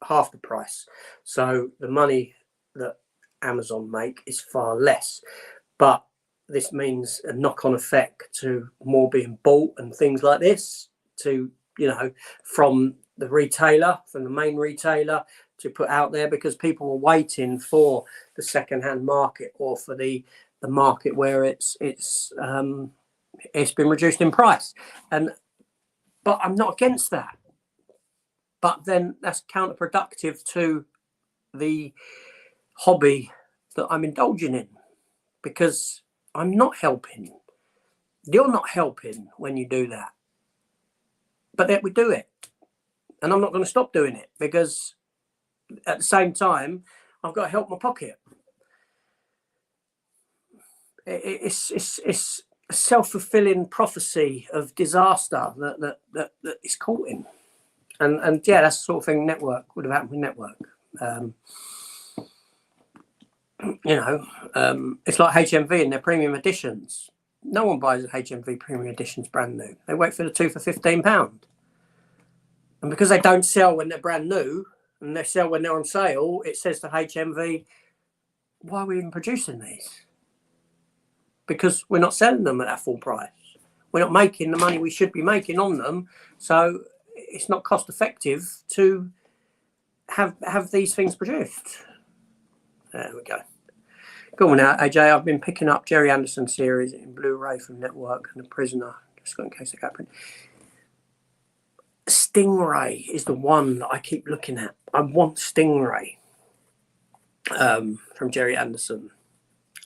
half the price. So the money that Amazon make is far less. But this means a knock-on effect to more being bought and things like this, to, from the retailer, from the main retailer, to put out there, because people are waiting for the second-hand market, or for the market where it's been reduced in price. But I'm not against that. But then that's counterproductive to the hobby that I'm indulging in, because I'm not helping. You're not helping when you do that. But then we do it. And I'm not going to stop doing it, because at the same time, I've got to help my pocket. It's a self-fulfilling prophecy of disaster that is caught in. And yeah, that's the sort of thing Network would have happened with Network. It's like HMV and their premium editions. No one buys HMV premium editions brand new. They wait for the two for £15. And because they don't sell when they're brand new, and they sell when they're on sale, it says to HMV, why are we even producing these? Because we're not selling them at that full price. We're not making the money we should be making on them. So it's not cost effective to have these things produced. There we go. Go on now, AJ. I've been picking up Jerry Anderson series in Blu-ray from Network and The Prisoner. Just in case I got print. Stingray is the one that I keep looking at. I want Stingray from Jerry Anderson.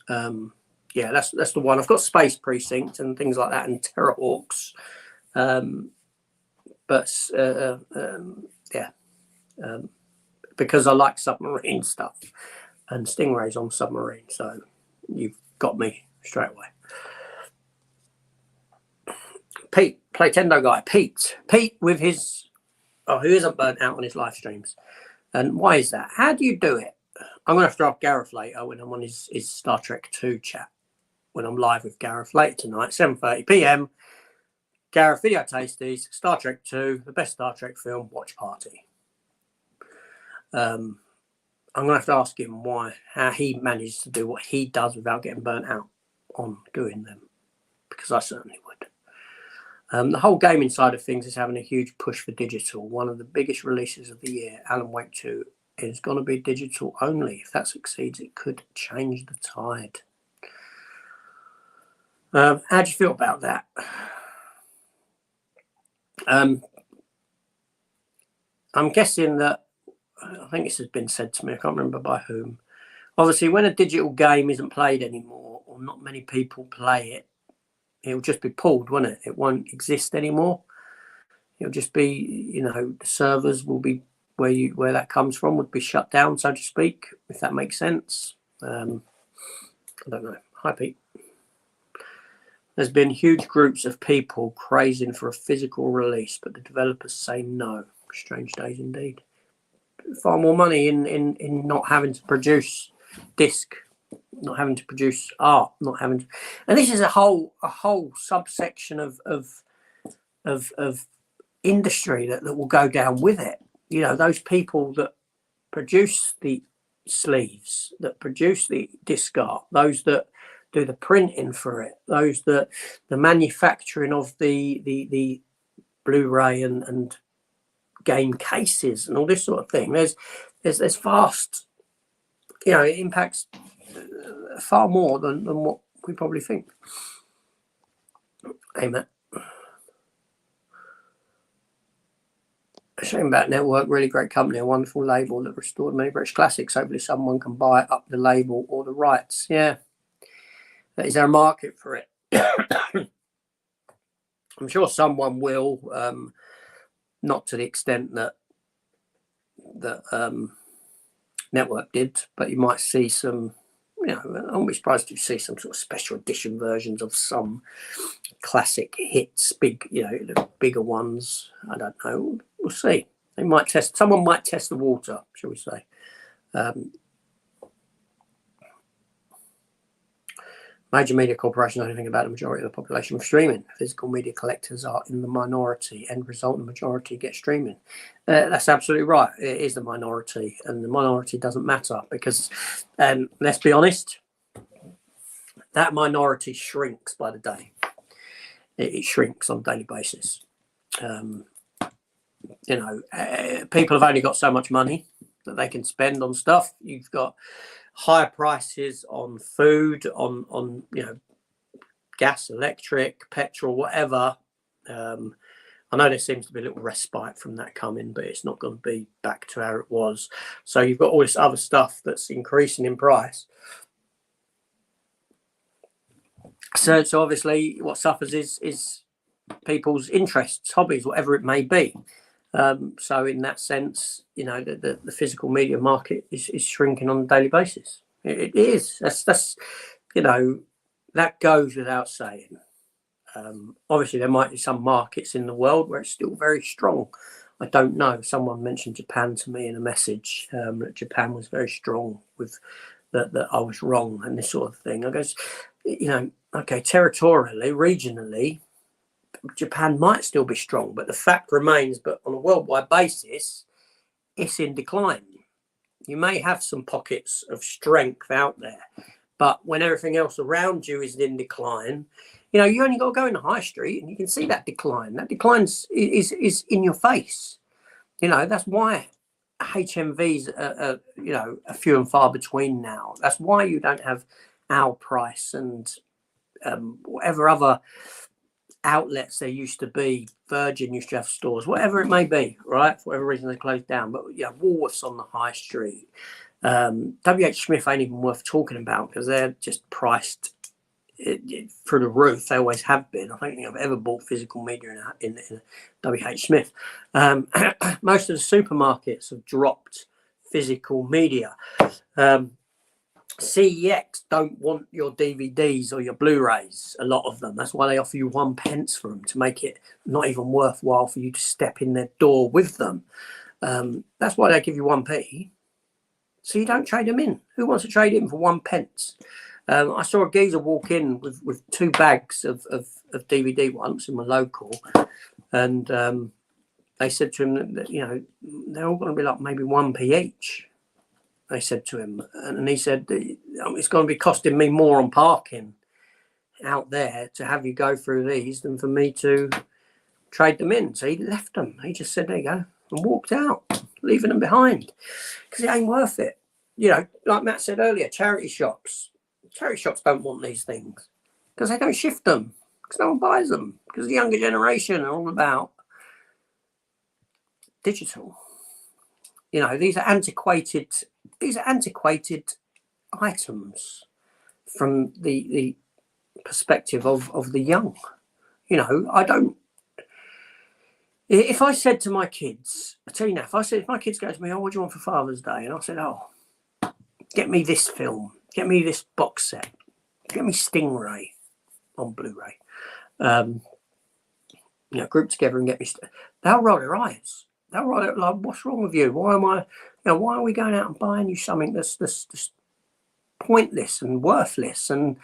Yeah, that's the one. I've got Space Precinct and things like that, and Terrorhawks. Because I like submarine stuff, and Stingray's on submarine, so you've got me straight away. Pete, Playtendo guy, Pete with his, who isn't burnt out on his live streams. And why is that? How do you do it? I'm going to have to ask Gareth later when I'm on his Star Trek 2 chat, when I'm live with Gareth later tonight, 7:30 p.m. Gareth Video Tasties, Star Trek 2, the best Star Trek film, watch party. I'm going to have to ask him how he manages to do what he does without getting burnt out on doing them, because I certainly would. The whole gaming side of things is having a huge push for digital. One of the biggest releases of the year, Alan Wake 2, is going to be digital only. If that succeeds, it could change the tide. How do you feel about that? I'm guessing that, I think this has been said to me, I can't remember by whom. Obviously, when a digital game isn't played anymore, or not many people play it, it'll just be pulled, won't it? It won't exist anymore. It'll just be, the servers will be where that comes from would be shut down, so to speak, if that makes sense. I don't know. Hi, Pete. There's been huge groups of people crazing for a physical release, but the developers say no. Strange days indeed. Far more money in not having to produce disc, not having to produce art, not having to, and this is a whole subsection of of industry that will go down with it. You know, those people that produce the sleeves, that produce the disc art, those that do the printing for it, those that the manufacturing of the Blu-ray and game cases and all this sort of thing. There's vast, you know, it impacts far more than what we probably think. Hey, Matt. A shame about Network, really great company, a wonderful label that restored many British classics. Hopefully someone can buy up the label or the rights. Yeah. Is there a market for it? I'm sure someone will, not to the extent that Network did, but you might see some, you know, I won't be surprised to see some sort of special edition versions of some classic hits, big, you know, the bigger ones. I don't know. We'll see. They might test. Someone might test the water, shall we say? Major media corporations know anything about the majority of the population of streaming. Physical media collectors are in the minority. End result, the majority get streaming. That's absolutely right. It is the minority, and the minority doesn't matter because, let's be honest, that minority shrinks by the day. It shrinks on a daily basis. You know, people have only got so much money that they can spend on stuff. You've got higher prices on food, on you know, gas, electric, petrol, whatever. I know there seems to be a little respite from that coming, but it's not going to be back to how it was. So you've got all this other stuff that's increasing in price. So obviously what suffers is people's interests, hobbies, whatever it may be. So in that sense, you know, the physical media market is shrinking on a daily basis. It is. That's you know, that goes without saying. Obviously, there might be some markets in the world where it's still very strong. I don't know. Someone mentioned Japan to me in a message, that Japan was very strong with that I was wrong and this sort of thing. I guess, you know, okay, territorially, regionally, Japan might still be strong, but the fact remains, but on a worldwide basis, it's in decline. You may have some pockets of strength out there, but when everything else around you is in decline, you know, you only got to go in the high street and you can see that decline. That decline is in your face. You know, that's why HMVs are, you know, a few and far between now. That's why you don't have Our Price and whatever other outlets there used to be. Virgin used to have stores, whatever it may be, right? For whatever reason they closed down. But yeah, Woolworths on the high street. WH Smith ain't even worth talking about because they're just priced through the roof. They always have been. I don't think I've ever bought physical media in WH Smith. Most of the supermarkets have dropped physical media. CEX don't want your DVDs or your Blu-rays, a lot of them. That's why they offer you 1 pence for them, to make it not even worthwhile for you to step in their door with them. That's why they give you 1p. So you don't trade them in. Who wants to trade in for 1 pence? I saw a geezer walk in with 2 bags of DVD once in my local, and they said to him that, you know, they're all going to be like maybe 1p each. They said to him, and he said, it's going to be costing me more on parking out there to have you go through these than for me to trade them in. So he left them. He just said, there you go, and walked out, leaving them behind, because it ain't worth it. You know, like Matt said earlier, charity shops don't want these things because they don't shift them, because no one buys them, because the younger generation are all about digital. You know, these are antiquated items from the perspective of the young. You know, if I said to my kids, I tell you now, if my kids go to me, oh, what do you want for Father's Day? And I said, oh, get me this film, get me this box set, get me Stingray on Blu-ray. You know, group together and get me. They'll roll their eyes. They'll roll it like, what's wrong with you? Why are we going out and buying you something that's pointless and worthless? And,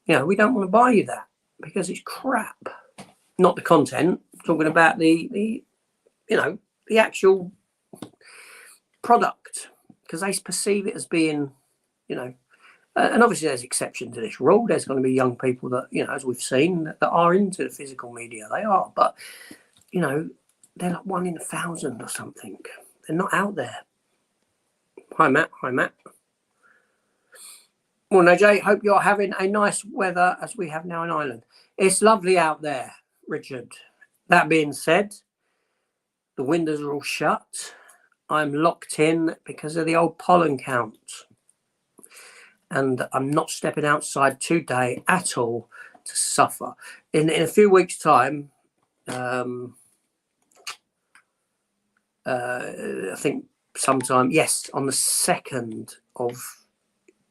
you know, we don't want to buy you that because it's crap. not the content, talking about the the actual product, because they perceive it as being, and obviously there's exceptions to this rule. There's going to be young people that, as we've seen, that are into the physical media. They are, but they're like 1 in 1,000 or something. They're not out there. Hi Matt. Well, AJ, hope you're having a nice weather as we have now in Ireland. It's lovely out there, Richard. That being said, the windows are all shut. I'm locked in because of the old pollen count. And I'm not stepping outside today at all to suffer. In a few weeks' time, I think sometime, yes, on the 2nd of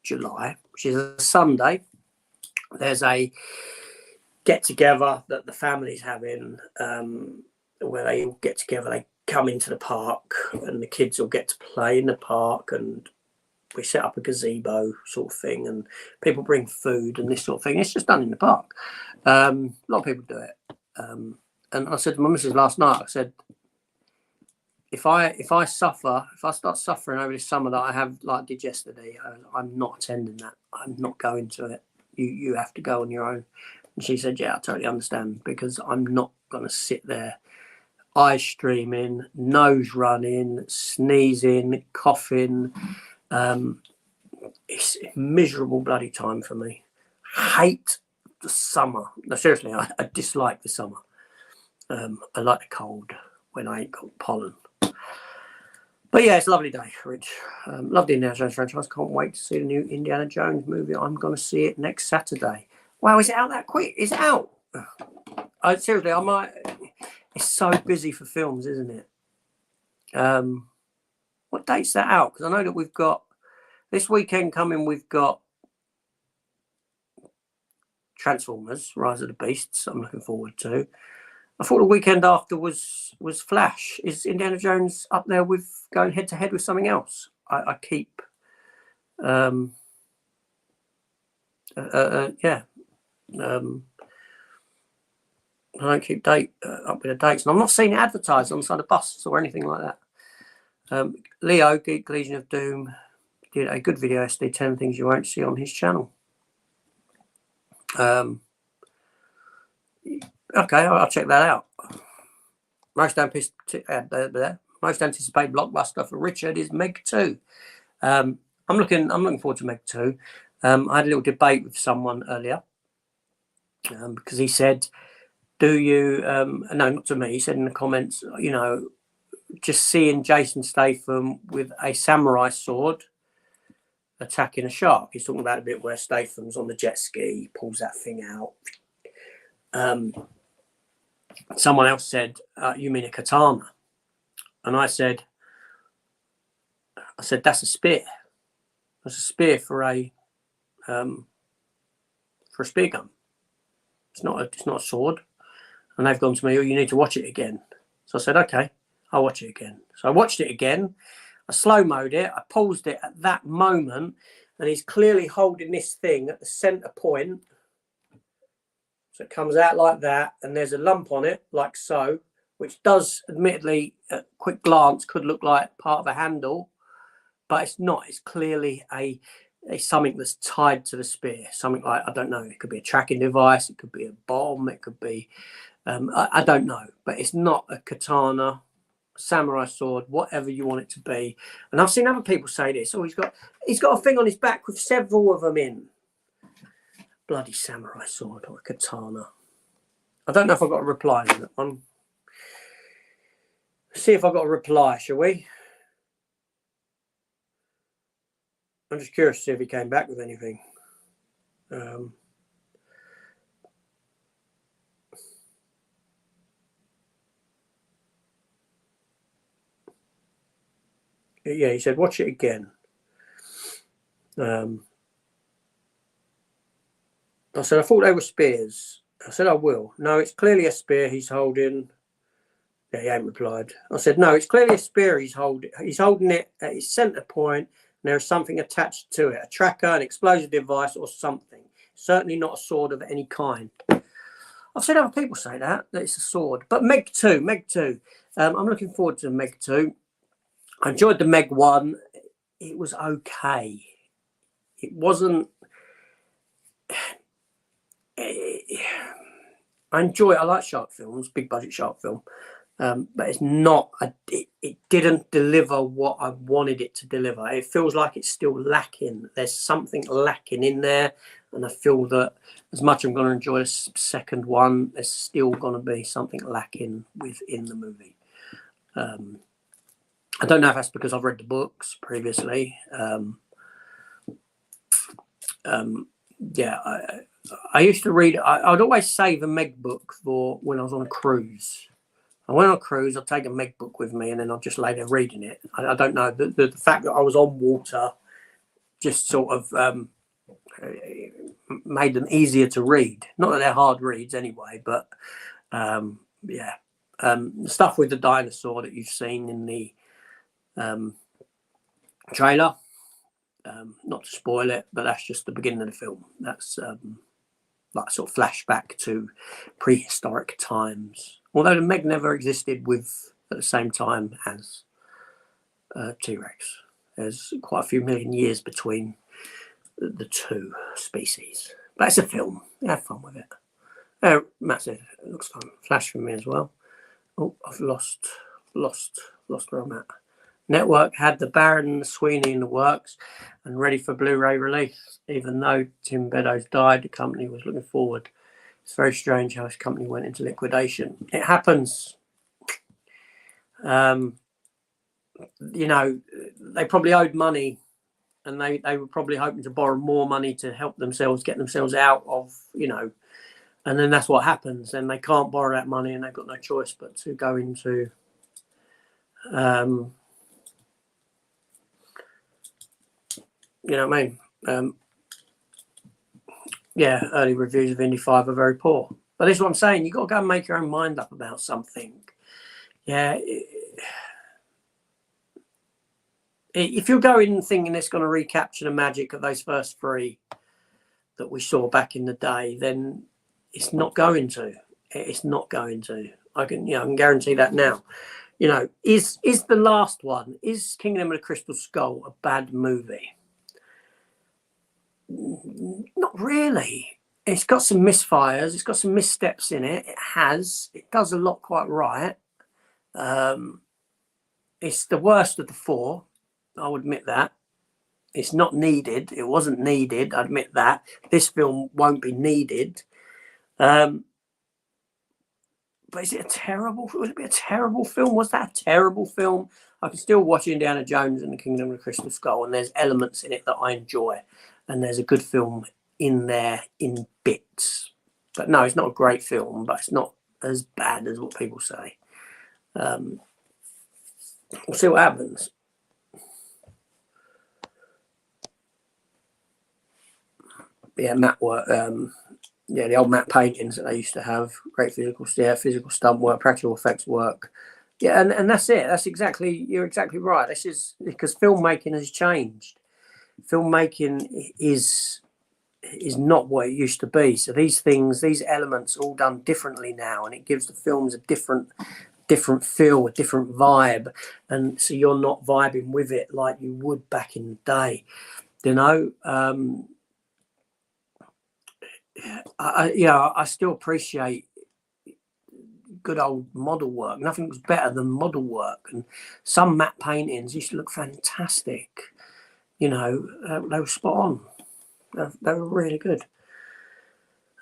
July, which is a Sunday, there's a get-together that the family's having, where they all get together. They come into the park and the kids all get to play in the park, and we set up a gazebo sort of thing, and people bring food and this sort of thing. It's just done in the park. A lot of people do it. And I said to my missus last night, I said, if I start suffering over this summer that I have, like I did yesterday, I'm not attending that. I'm not going to it. You have to go on your own. And she said, yeah, I totally understand, because I'm not going to sit there eyes streaming, nose running, sneezing, coughing. It's a miserable bloody time for me. Hate the summer. No, seriously, I dislike the summer. I like the cold when I ain't got pollen. But yeah, it's a lovely day, Rich. Love the Indiana Jones franchise. Can't wait to see the new Indiana Jones movie. I'm going to see it next Saturday. Wow, is it out that quick? Is it out? Seriously, I might. It's so busy for films, isn't it? What date's that out? Because I know that we've got this weekend coming. We've got Transformers: Rise of the Beasts. I'm looking forward to. I thought the weekend after was Flash. Is Indiana Jones up there with going head to head with something else? I keep, I don't keep up with the dates, and I'm not seeing it advertised on the side of buses or anything like that. Leo, Geek Legion of Doom, did a good video yesterday, 10 things you won't see on his channel. Okay, I'll check that out. Most anticipated blockbuster for Richard is Meg 2. I'm looking forward to Meg 2. I had a little debate with someone earlier because he said, do you no, not to me, he said in the comments, just seeing Jason Statham with a samurai sword attacking a shark. He's talking about a bit where Statham's on the jet ski, pulls that thing out. Someone else said, you mean a katana? And I said, that's a spear. That's a spear for a spear gun. It's not a sword. And they've gone to me, oh, you need to watch it again. So I said, okay, I'll watch it again. So I watched it again. I slow-moed it. I paused it at that moment. And he's clearly holding this thing at the center point. So it comes out like that. And there's a lump on it, like so, which does, admittedly, at quick glance, could look like part of a handle. But it's not. It's clearly a something that's tied to the spear. Something like, I don't know, it could be a tracking device. It could be a bomb. It could be... I don't know, but it's not a katana, samurai sword, whatever you want it to be. And I've seen other people say this. Oh, he's got a thing on his back with several of them in. Bloody samurai sword or a katana. I don't know if I've got a reply on that one. See if I've got a reply, shall we? I'm just curious to see if he came back with anything. Yeah, he said, watch it again. I said, I thought they were spears. I said, I will. No, it's clearly a spear he's holding. Yeah, he ain't replied. I said, no, it's clearly a spear he's holding. He's holding it at its center point, and there is something attached to it, a tracker, an explosive device, or something. Certainly not a sword of any kind. I've seen other people say that it's a sword. But Meg 2. I'm looking forward to Meg 2. I enjoyed the Meg 1. It was okay. It wasn't. I like shark films, big budget shark film, but it's not. It didn't deliver what I wanted it to deliver. It feels like it's still lacking. There's something lacking in there, and I feel that as much as I'm going to enjoy the second one, there's still going to be something lacking within the movie. I don't know if that's because I've read the books previously. Yeah, I used to read. I'd always save a Meg book for when I was on a cruise. I went on a cruise. I'd take a Meg book with me, and then I'd just lay there reading it. I don't know the fact that I was on water just sort of made them easier to read. Not that they're hard reads anyway, but yeah, stuff with the dinosaur that you've seen in the trailer. Not to spoil it, but that's just the beginning of the film. That's like sort of flashback to prehistoric times. Although the Meg never existed at the same time as T-Rex. There's quite a few million years between the two species. But it's a film. Have fun with it. Matt said it looks fun. Flash for me as well. Oh, I've lost where I'm at. Network had the Baron and the Sweeney in the works and ready for Blu-ray release. Even though Tim Beddoes died, the company was looking forward. It's very strange how this company went into liquidation. It happens. You know, they probably owed money, and they were probably hoping to borrow more money to help themselves get themselves out of, you know, and then that's what happens. And they can't borrow that money, and they've got no choice but to go into you know what I mean? Yeah, early reviews of Indy 5 are very poor. But this is what I'm saying. You've got to go and make your own mind up about something. Yeah. If you're going thinking it's going to recapture the magic of those first three that we saw back in the day, then it's not going to. It's not going to. I can guarantee that now. You know, is the last one, is Kingdom of the Crystal Skull a bad movie? Not really. It's got some misfires. It's got some missteps in it. It does a lot quite right. It's the worst of the four. I'll admit that. It's not needed. It wasn't needed. I admit that. This film won't be needed. But would it be a terrible film? Was that a terrible film? I can still watch Indiana Jones and the Kingdom of the Crystal Skull, and there's elements in it that I enjoy. And there's a good film in there in bits. But no, it's not a great film, but it's not as bad as what people say. We'll see what happens. Yeah, matte work. Yeah, the old matte paintings that they used to have. Great physical stunt work, practical effects work. Yeah, and that's it. You're exactly right. This is because filmmaking has changed. Filmmaking is not what it used to be. So these elements are all done differently now, and it gives the films a different feel, a different vibe, and so you're not vibing with it like you would back in the day. You know, I still appreciate good old model work. Nothing was better than model work, and some matte paintings used to look fantastic. You know, they were spot on. They were really good.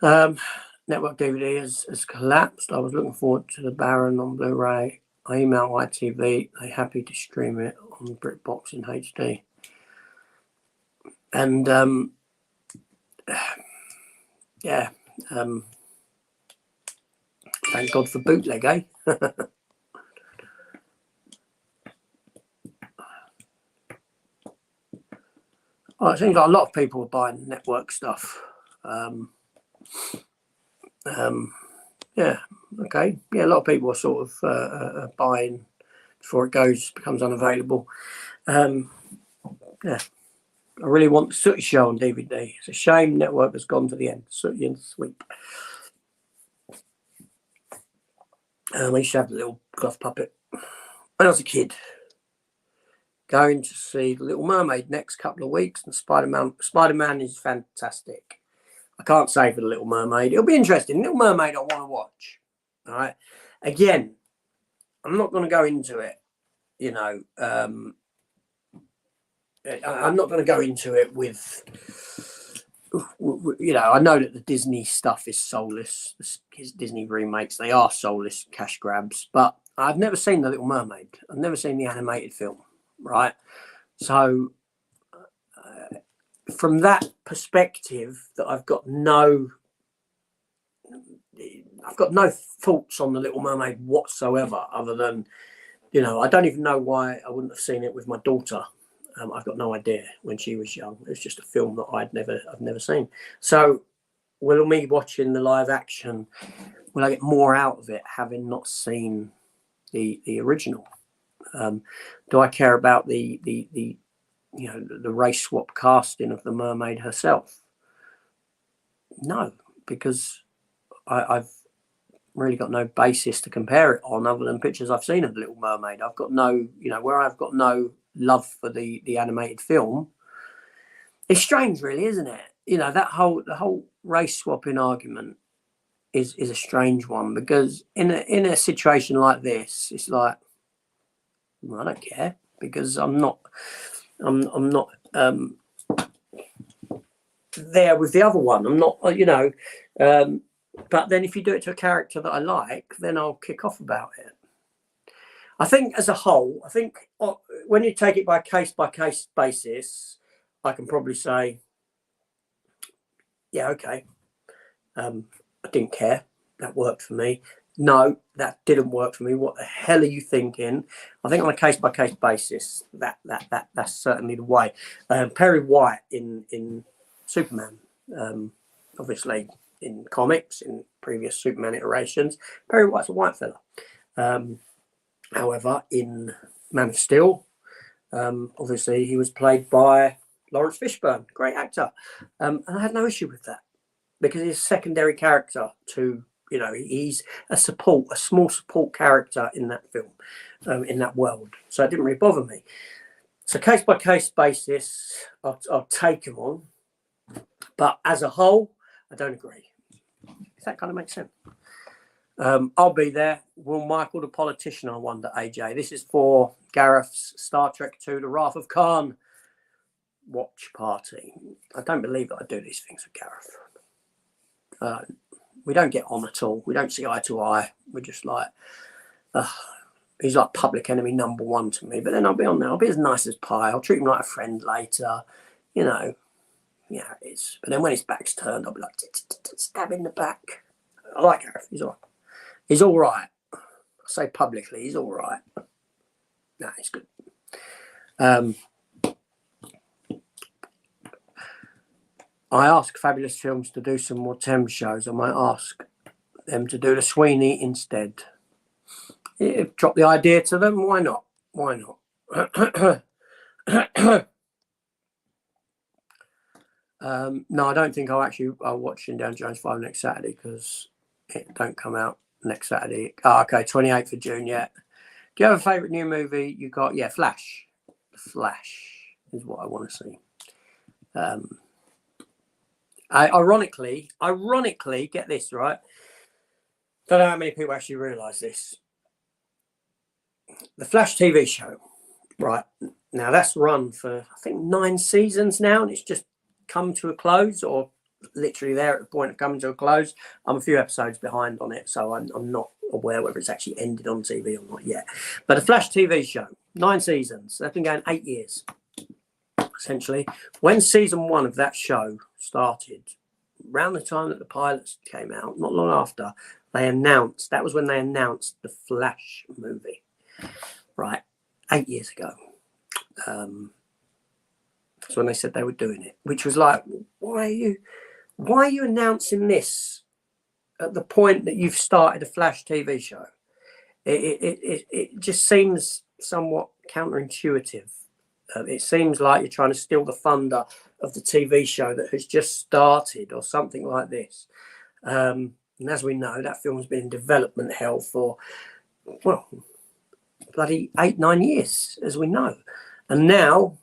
Network DVD has collapsed. I was looking forward to the Baron on Blu-ray. I emailed ITV. They're happy to stream it on BritBox in HD. And yeah, thank God for bootleg, eh? Well, it seems like a lot of people are buying network stuff. Yeah, okay. Yeah, a lot of people are sort of buying before it becomes unavailable. Yeah, I really want the Sooty Show on DVD. It's a shame network has gone to the end. Sooty and Sweep. I used to have the little cloth puppet when I was a kid. Going to see The Little Mermaid next couple of weeks, and Spider-Man is fantastic. I can't say for The Little Mermaid. It'll be interesting. Little Mermaid I want to watch. All right. Again, I'm not going to go into it, you know. I'm not going to go into it with, you know, I know that the Disney stuff is soulless. His Disney remakes, they are soulless cash grabs. But I've never seen The Little Mermaid. I've never seen the animated film, right? So from that perspective, that I've got no thoughts on The Little Mermaid whatsoever, other than, you know, I don't even know why I wouldn't have seen it with my daughter. I've got no idea. When she was young, it was just a film that I've never seen. So will me watching the live action, will I get more out of it having not seen the original? Do I care about the you know, the race swap casting of the mermaid herself? No, because I've really got no basis to compare it on other than pictures I've seen of the Little Mermaid. I've got no, you know, where I've got no love for the animated film. It's strange, really, isn't it? You know, the whole race swapping argument is a strange one, because in a situation like this, it's like, well, I don't care, because I'm not there with the other one. I'm not, you know. But then if you do it to a character that I like, then I'll kick off about it. I think as a whole, when you take it by case basis, I can probably say, yeah, okay, I didn't care. That worked for me. No, that didn't work for me. What the hell are you thinking? I think on a case by case basis, that's certainly the way. Perry White in Superman, obviously in comics, in previous Superman iterations, Perry White's a white fella. However, in Man of Steel, obviously he was played by Lawrence Fishburne, great actor, and I had no issue with that, because he's a secondary character to, you know, he's a small support character in that film, in that world. So it didn't really bother me. So case by case basis, I'll take him on, but as a whole, I don't agree. If that kind of makes sense. I'll be there. Will Michael the politician, I wonder, AJ? This is for Gareth's Star Trek II, The Wrath of Khan watch party. I don't believe that I do these things with Gareth. We don't get on at all. We don't see eye to eye. We're just like, he's like public enemy number one to me. But then I'll be on there. I'll be as nice as pie. I'll treat him like a friend later. You know, yeah, it's. But then when his back's turned, I'll be like, stab in the back. I like Gareth. He's all right. He's all right. I say publicly, he's all right. No, he's good. I ask Fabulous Films to do some more Thames shows. I might ask them to do the Sweeney instead. Yeah, drop the idea to them. Why not? Why not? No, I don't think I'll watch Indiana Jones 5 next Saturday, because it don't come out next Saturday. Oh, okay, 28th of June, yeah. Do you have a favourite new movie you got? Yeah, Flash. Flash is what I want to see. Ironically, get this, right? Don't know how many people actually realise this. The Flash TV show, right? Now that's run for, I think, 9 seasons now, and it's just come to a close, or literally there at the point of coming to a close. I'm a few episodes behind on it, so I'm not aware whether it's actually ended on TV or not yet. But the Flash TV show, 9 seasons. They've been going 8 years, essentially. When season 1 of that show started, around the time that the pilots came out, not long after, that was when they announced the Flash movie, right? 8 years ago. That's when they said they were doing it, which was like, why are you announcing this at the point that you've started a Flash TV show? It just seems somewhat counterintuitive. It seems like you're trying to steal the thunder of the TV show that has just started, or something like this. And as we know, that film's been in development hell for, well, bloody 8-9 years, as we know. And now,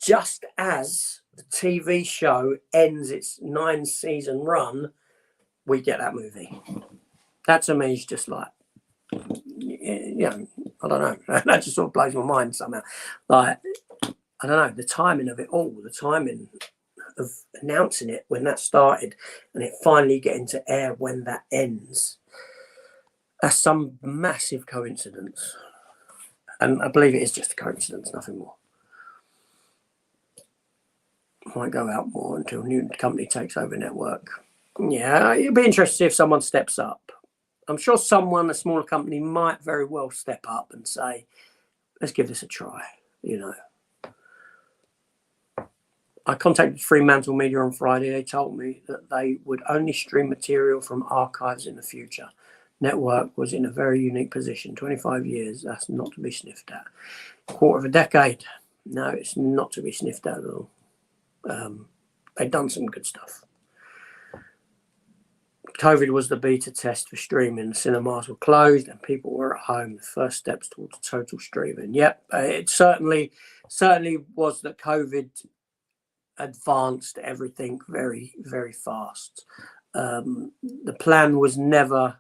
just as the TV show ends its 9-season run, we get that movie. That to me is just like, you know, I don't know. That just sort of blows my mind somehow. Like, I don't know, the timing of it all, the timing of announcing it when that started and it finally getting to air when that ends. That's some massive coincidence. And I believe it is just a coincidence, nothing more. Might go out more until a new company takes over network. Yeah, it'd be interesting if someone steps up. I'm sure someone, a smaller company, might very well step up and say, let's give this a try, you know. I contacted Fremantle Media on Friday. They told me that they would only stream material from archives in the future. Network was in a very unique position. 25 years, that's not to be sniffed at. Quarter of a decade, no, it's not to be sniffed at all. They've done some good stuff. COVID was the beta test for streaming. The cinemas were closed and people were at home. The first steps towards total streaming. Yep, it certainly was that COVID advanced everything very, very fast. The plan was never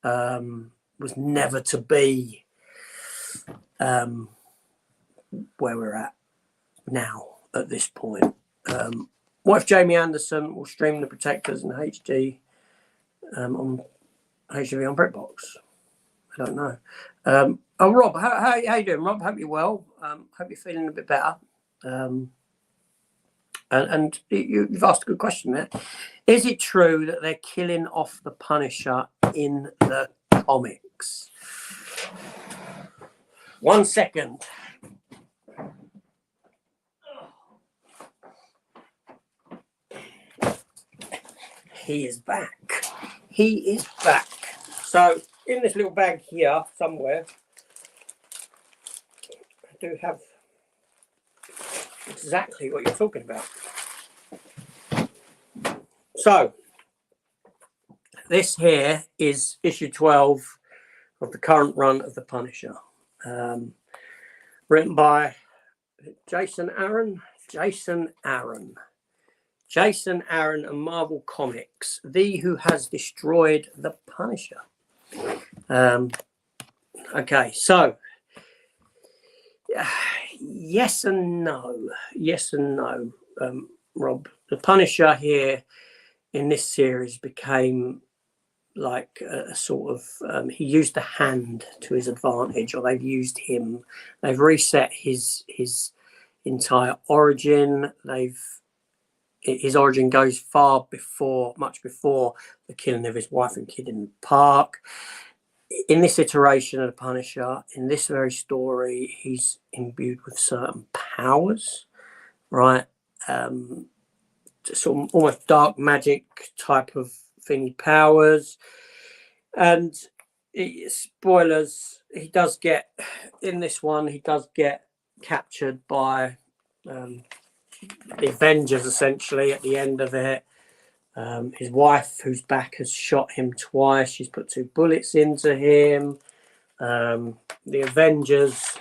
to be where we're at now at this point. What if Jamie Anderson will stream The Protectors in HD on HTV on BritBox? I don't know. Oh, Rob, how you doing, Rob? Hope you're well. Hope you're feeling a bit better. And you've asked a good question there. Is it true that they're killing off the Punisher in the comics? 1 second. He is back. He is back. So in this little bag here somewhere, I do have exactly what you're talking about. So this here is issue 12 of the current run of The Punisher, written by Jason Aaron and Marvel Comics, the who has destroyed the Punisher. Okay, so yes and no, Rob. The Punisher here in this series became like a sort of he used the Hand to his advantage, or they've used him. They've reset his entire origin. His origin goes much before the killing of his wife and kid in the park. In this iteration of the Punisher, in this very story, he's imbued with certain powers, right? Sort of almost dark magic type of thingy powers. And spoilers, he does get captured by the Avengers, essentially, at the end of it. His wife, whose back has shot him twice, she's put 2 bullets into him. The Avengers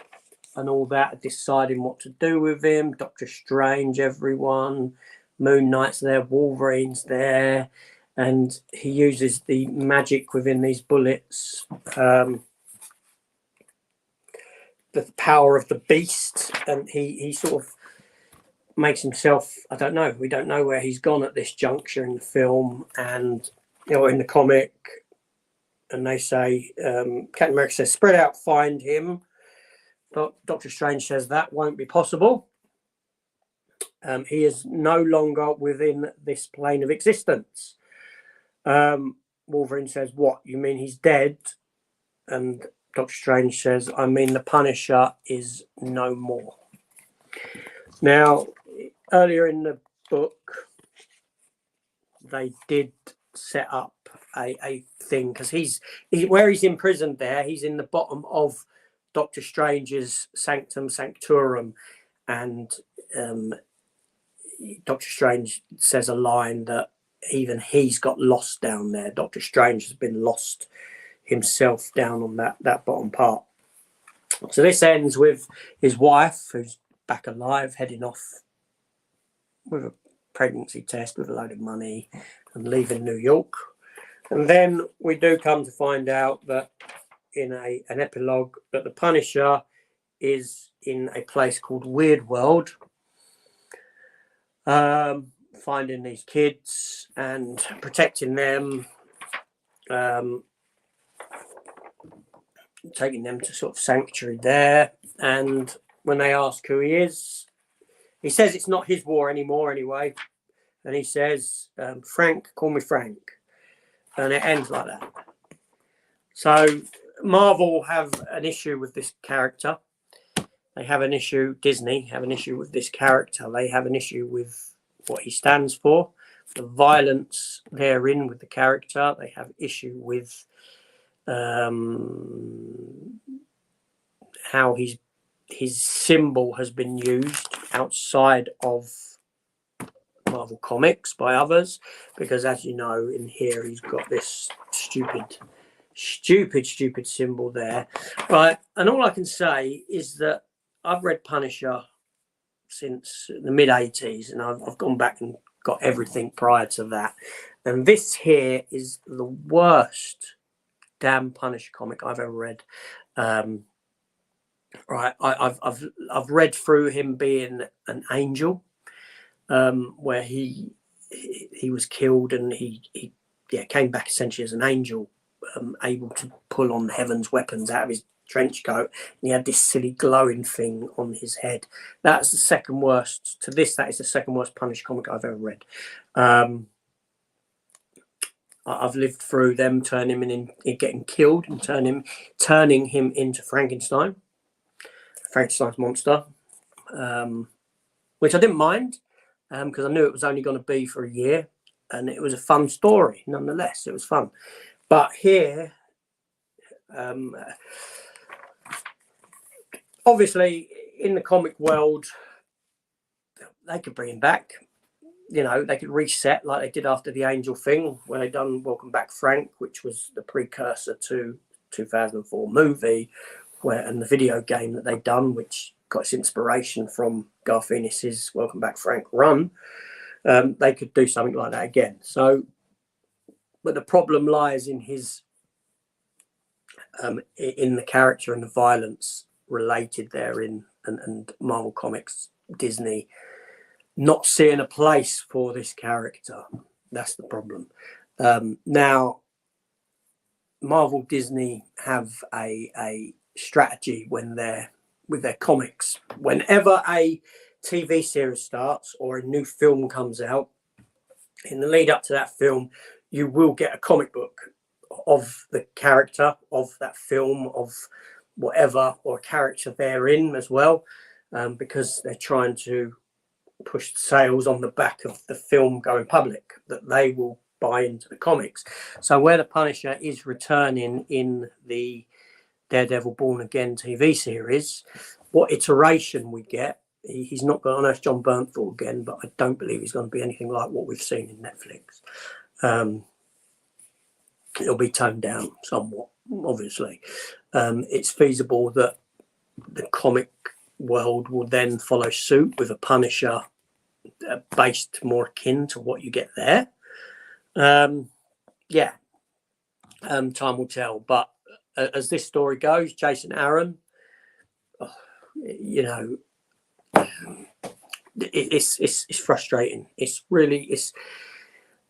and all that are deciding what to do with him. Doctor Strange, everyone, Moon Knight's there, Wolverine's there, and he uses the magic within these bullets, the power of the beast, and he sort of makes himself, I don't know, we don't know where he's gone at this juncture in the film and in the comic, and they say Captain America says spread out, find him, but Doctor Strange says that won't be possible. He is no longer within this plane of existence. Wolverine says, what, you mean he's dead? And Doctor Strange says, I mean the Punisher is no more. Now, earlier in the book, they did set up a thing, because he's where he's imprisoned there, he's in the bottom of Doctor Strange's Sanctum Sanctorum, and Doctor Strange says a line that even he's got lost down there. Doctor Strange has been lost himself down on that bottom part. So this ends with his wife, who's back alive, heading off with a pregnancy test with a load of money and leaving New York. And then we do come to find out that in an epilogue that the Punisher is in a place called Weird World, finding these kids and protecting them, taking them to sort of sanctuary there. And when they ask who he is, he says it's not his war anymore anyway. And he says, Frank, call me Frank. And it ends like that. So Marvel have an issue with this character. They have an issue, Disney have an issue with this character. They have an issue with what he stands for, the violence therein with the character. They have issue with how his symbol has been used outside of Marvel Comics by others, because as you know, in here he's got this stupid symbol there, right? And all I can say is that I've read Punisher since the mid-80s, and I've gone back and got everything prior to that, and this here is the worst damn Punisher comic I've ever read. Right, I've read through him being an angel, where he was killed, and he came back essentially as an angel, able to pull on heaven's weapons out of his trench coat, and he had this silly glowing thing on his head. That's the second worst. To this, that is the second worst Punisher comic I've ever read. I've lived through them turning him in getting killed and turning him into Frankenstein's monster, which I didn't mind, because I knew it was only going to be for a year, and it was a fun story nonetheless. It was fun. But here, obviously, in the comic world, they could bring him back. You know, they could reset like they did after the Angel thing, when they done Welcome Back Frank, which was the precursor to 2004 movie, and the video game that they've done, which got its inspiration from Garth Ennis's Welcome Back Frank run. They could do something like that again. So, but the problem lies in his, in the character and the violence related therein, and Marvel Comics, Disney, not seeing a place for this character. That's the problem. Now, Marvel, Disney have a strategy when they're with their comics. Whenever a TV series starts or a new film comes out, in the lead up to that film, you will get a comic book of the character of that film, of whatever, or a character therein as well, because they're trying to push sales on the back of the film going public, that they will buy into the comics. So where the Punisher is returning in the Daredevil Born Again TV series, what iteration we get, he's not going to unearth John Bernthal again, but I don't believe he's going to be anything like what we've seen in Netflix. It'll be toned down somewhat, obviously. It's feasible that the comic world will then follow suit with a Punisher based more akin to what you get there. Time will tell. But as this story goes, Jason Aaron, it's frustrating. It's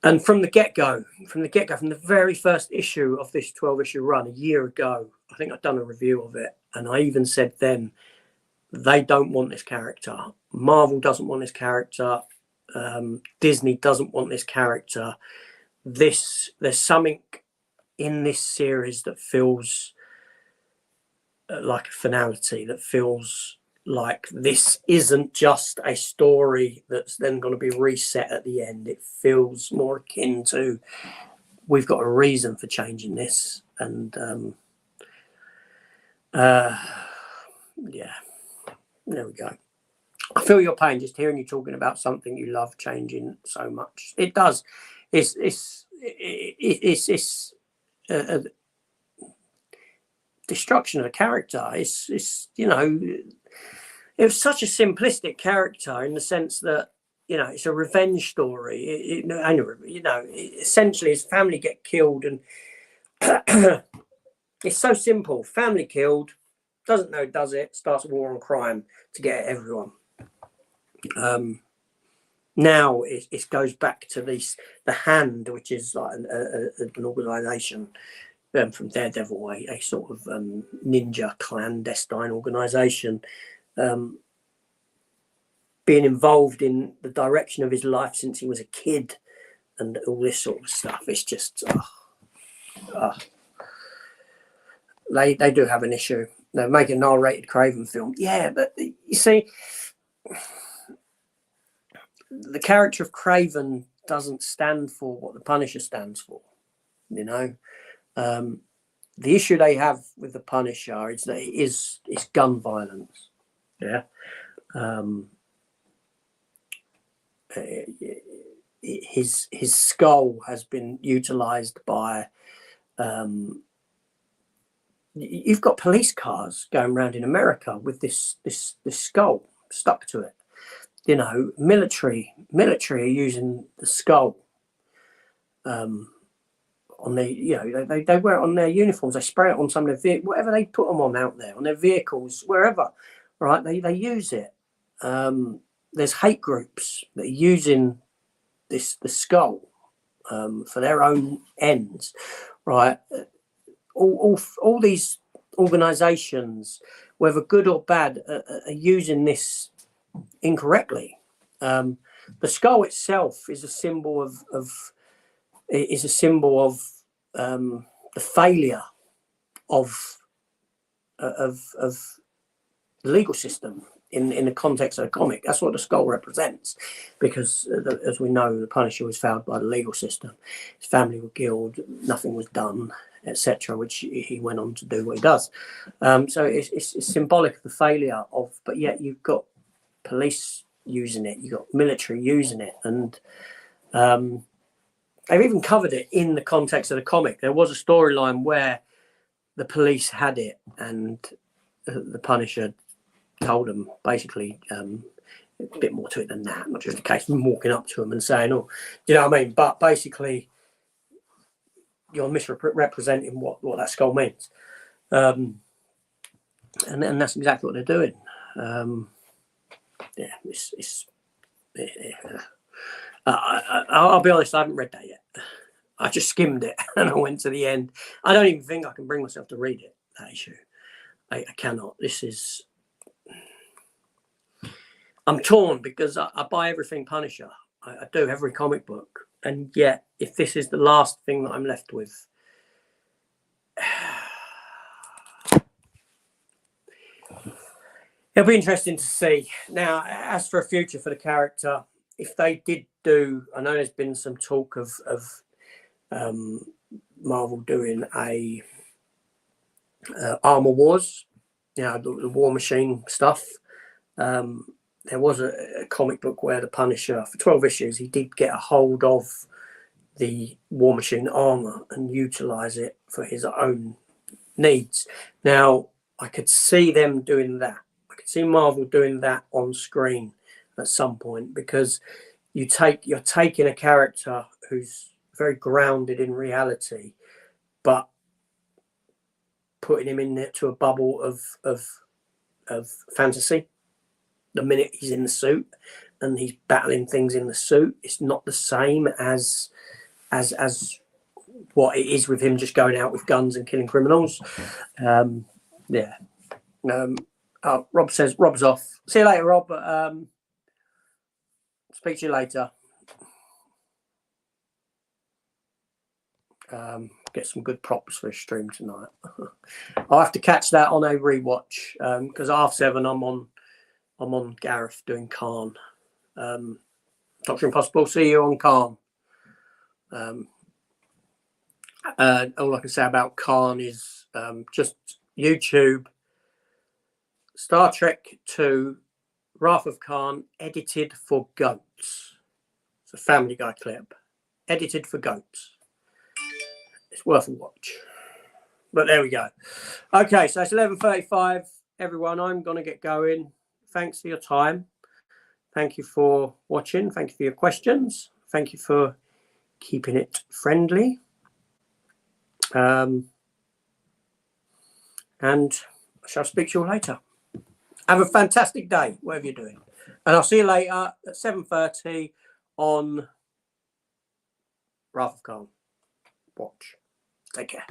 and from the get-go, from the very first issue of this 12-issue run a year ago, I think I'd done a review of it, and I even said then, they don't want this character. Marvel doesn't want this character. Disney doesn't want this character. There's something in this series that feels like a finality, that feels like this isn't just a story that's then going to be reset at the end. It feels more akin to, we've got a reason for changing this. And there we go. I feel your pain just hearing you talking about something you love changing so much. It does it's a destruction of a character. It's you know, it was such a simplistic character in the sense that, you know, it's a revenge story. Essentially his family get killed, and it's so simple. Family killed, doesn't know, does it, starts a war on crime to get at everyone. Now it goes back to the Hand, which is like an organisation from Daredevil, a sort of ninja clandestine organisation, being involved in the direction of his life since he was a kid, and all this sort of stuff. It's just they do have an issue. They're making an R-rated Craven film, yeah, but you see, the character of Craven doesn't stand for what the Punisher stands for. You know, the issue they have with the Punisher is that it's gun violence. Yeah. His skull has been utilized by. You've got police cars going around in America with this skull stuck to it. You know, military are using the skull on their, you know, they wear it on their uniforms. They spray it on some of their vehicles, whatever they put them on out there, on their vehicles, wherever, right? They use it. There's hate groups that are using the skull for their own ends, right? All these organisations, whether good or bad, are using this incorrectly. The skull itself is a symbol of the failure of the legal system in the context of the comic. That's what the skull represents, because as we know, the Punisher was failed by the legal system. His family were killed, nothing was done, etc., which he went on to do what he does. So it's symbolic of the failure of, but yet you've got police using it, you've got military using it, and they've even covered it in the context of the comic. There was a storyline where the police had it, and the Punisher told them basically a bit more to it than that, not just a case of them walking up to them and saying, "Oh, do you know what I mean?" But basically, you're misrepresenting what that skull means, and that's exactly what they're doing. I'll be honest, I haven't read that yet. I just skimmed it and I went to the end. I don't even think I can bring myself to read it, that issue. I cannot. I'm torn, because I buy everything Punisher. I do, every comic book. And yet, if this is the last thing that I'm left with, it'll be interesting to see. Now, as for a future for the character, if they did do, I know there's been some talk of Marvel doing a Armor Wars, you know, the War Machine stuff. There was a comic book where the Punisher, for 12 issues, he did get a hold of the War Machine armor and utilize it for his own needs. Now, I could see them doing that. I could see Marvel doing that on screen at some point, because you're taking a character who's very grounded in reality, but putting him into a bubble of fantasy. The minute he's in the suit and he's battling things in the suit, it's not the same as what it is with him just going out with guns and killing criminals. Rob says Rob's off. See you later, Rob. Speak to you later. Get some good props for a stream tonight. I'll have to catch that on a rewatch, because 7:30 I'm on Gareth doing Khan. Doctor Impossible, see you on Khan. All I can say about Khan is just YouTube, Star Trek 2, Wrath of Khan, edited for goats. It's a Family Guy clip. edited for goats. It's worth a watch. But there we go. Okay, so it's 11:35. Everyone, I'm going to get going. Thanks for your time. Thank you for watching. Thank you for your questions. Thank you for keeping it friendly. And I shall speak to you all later. Have a fantastic day, whatever you're doing. And I'll see you later at 7:30 on Wrath of Khan. Watch. Take care.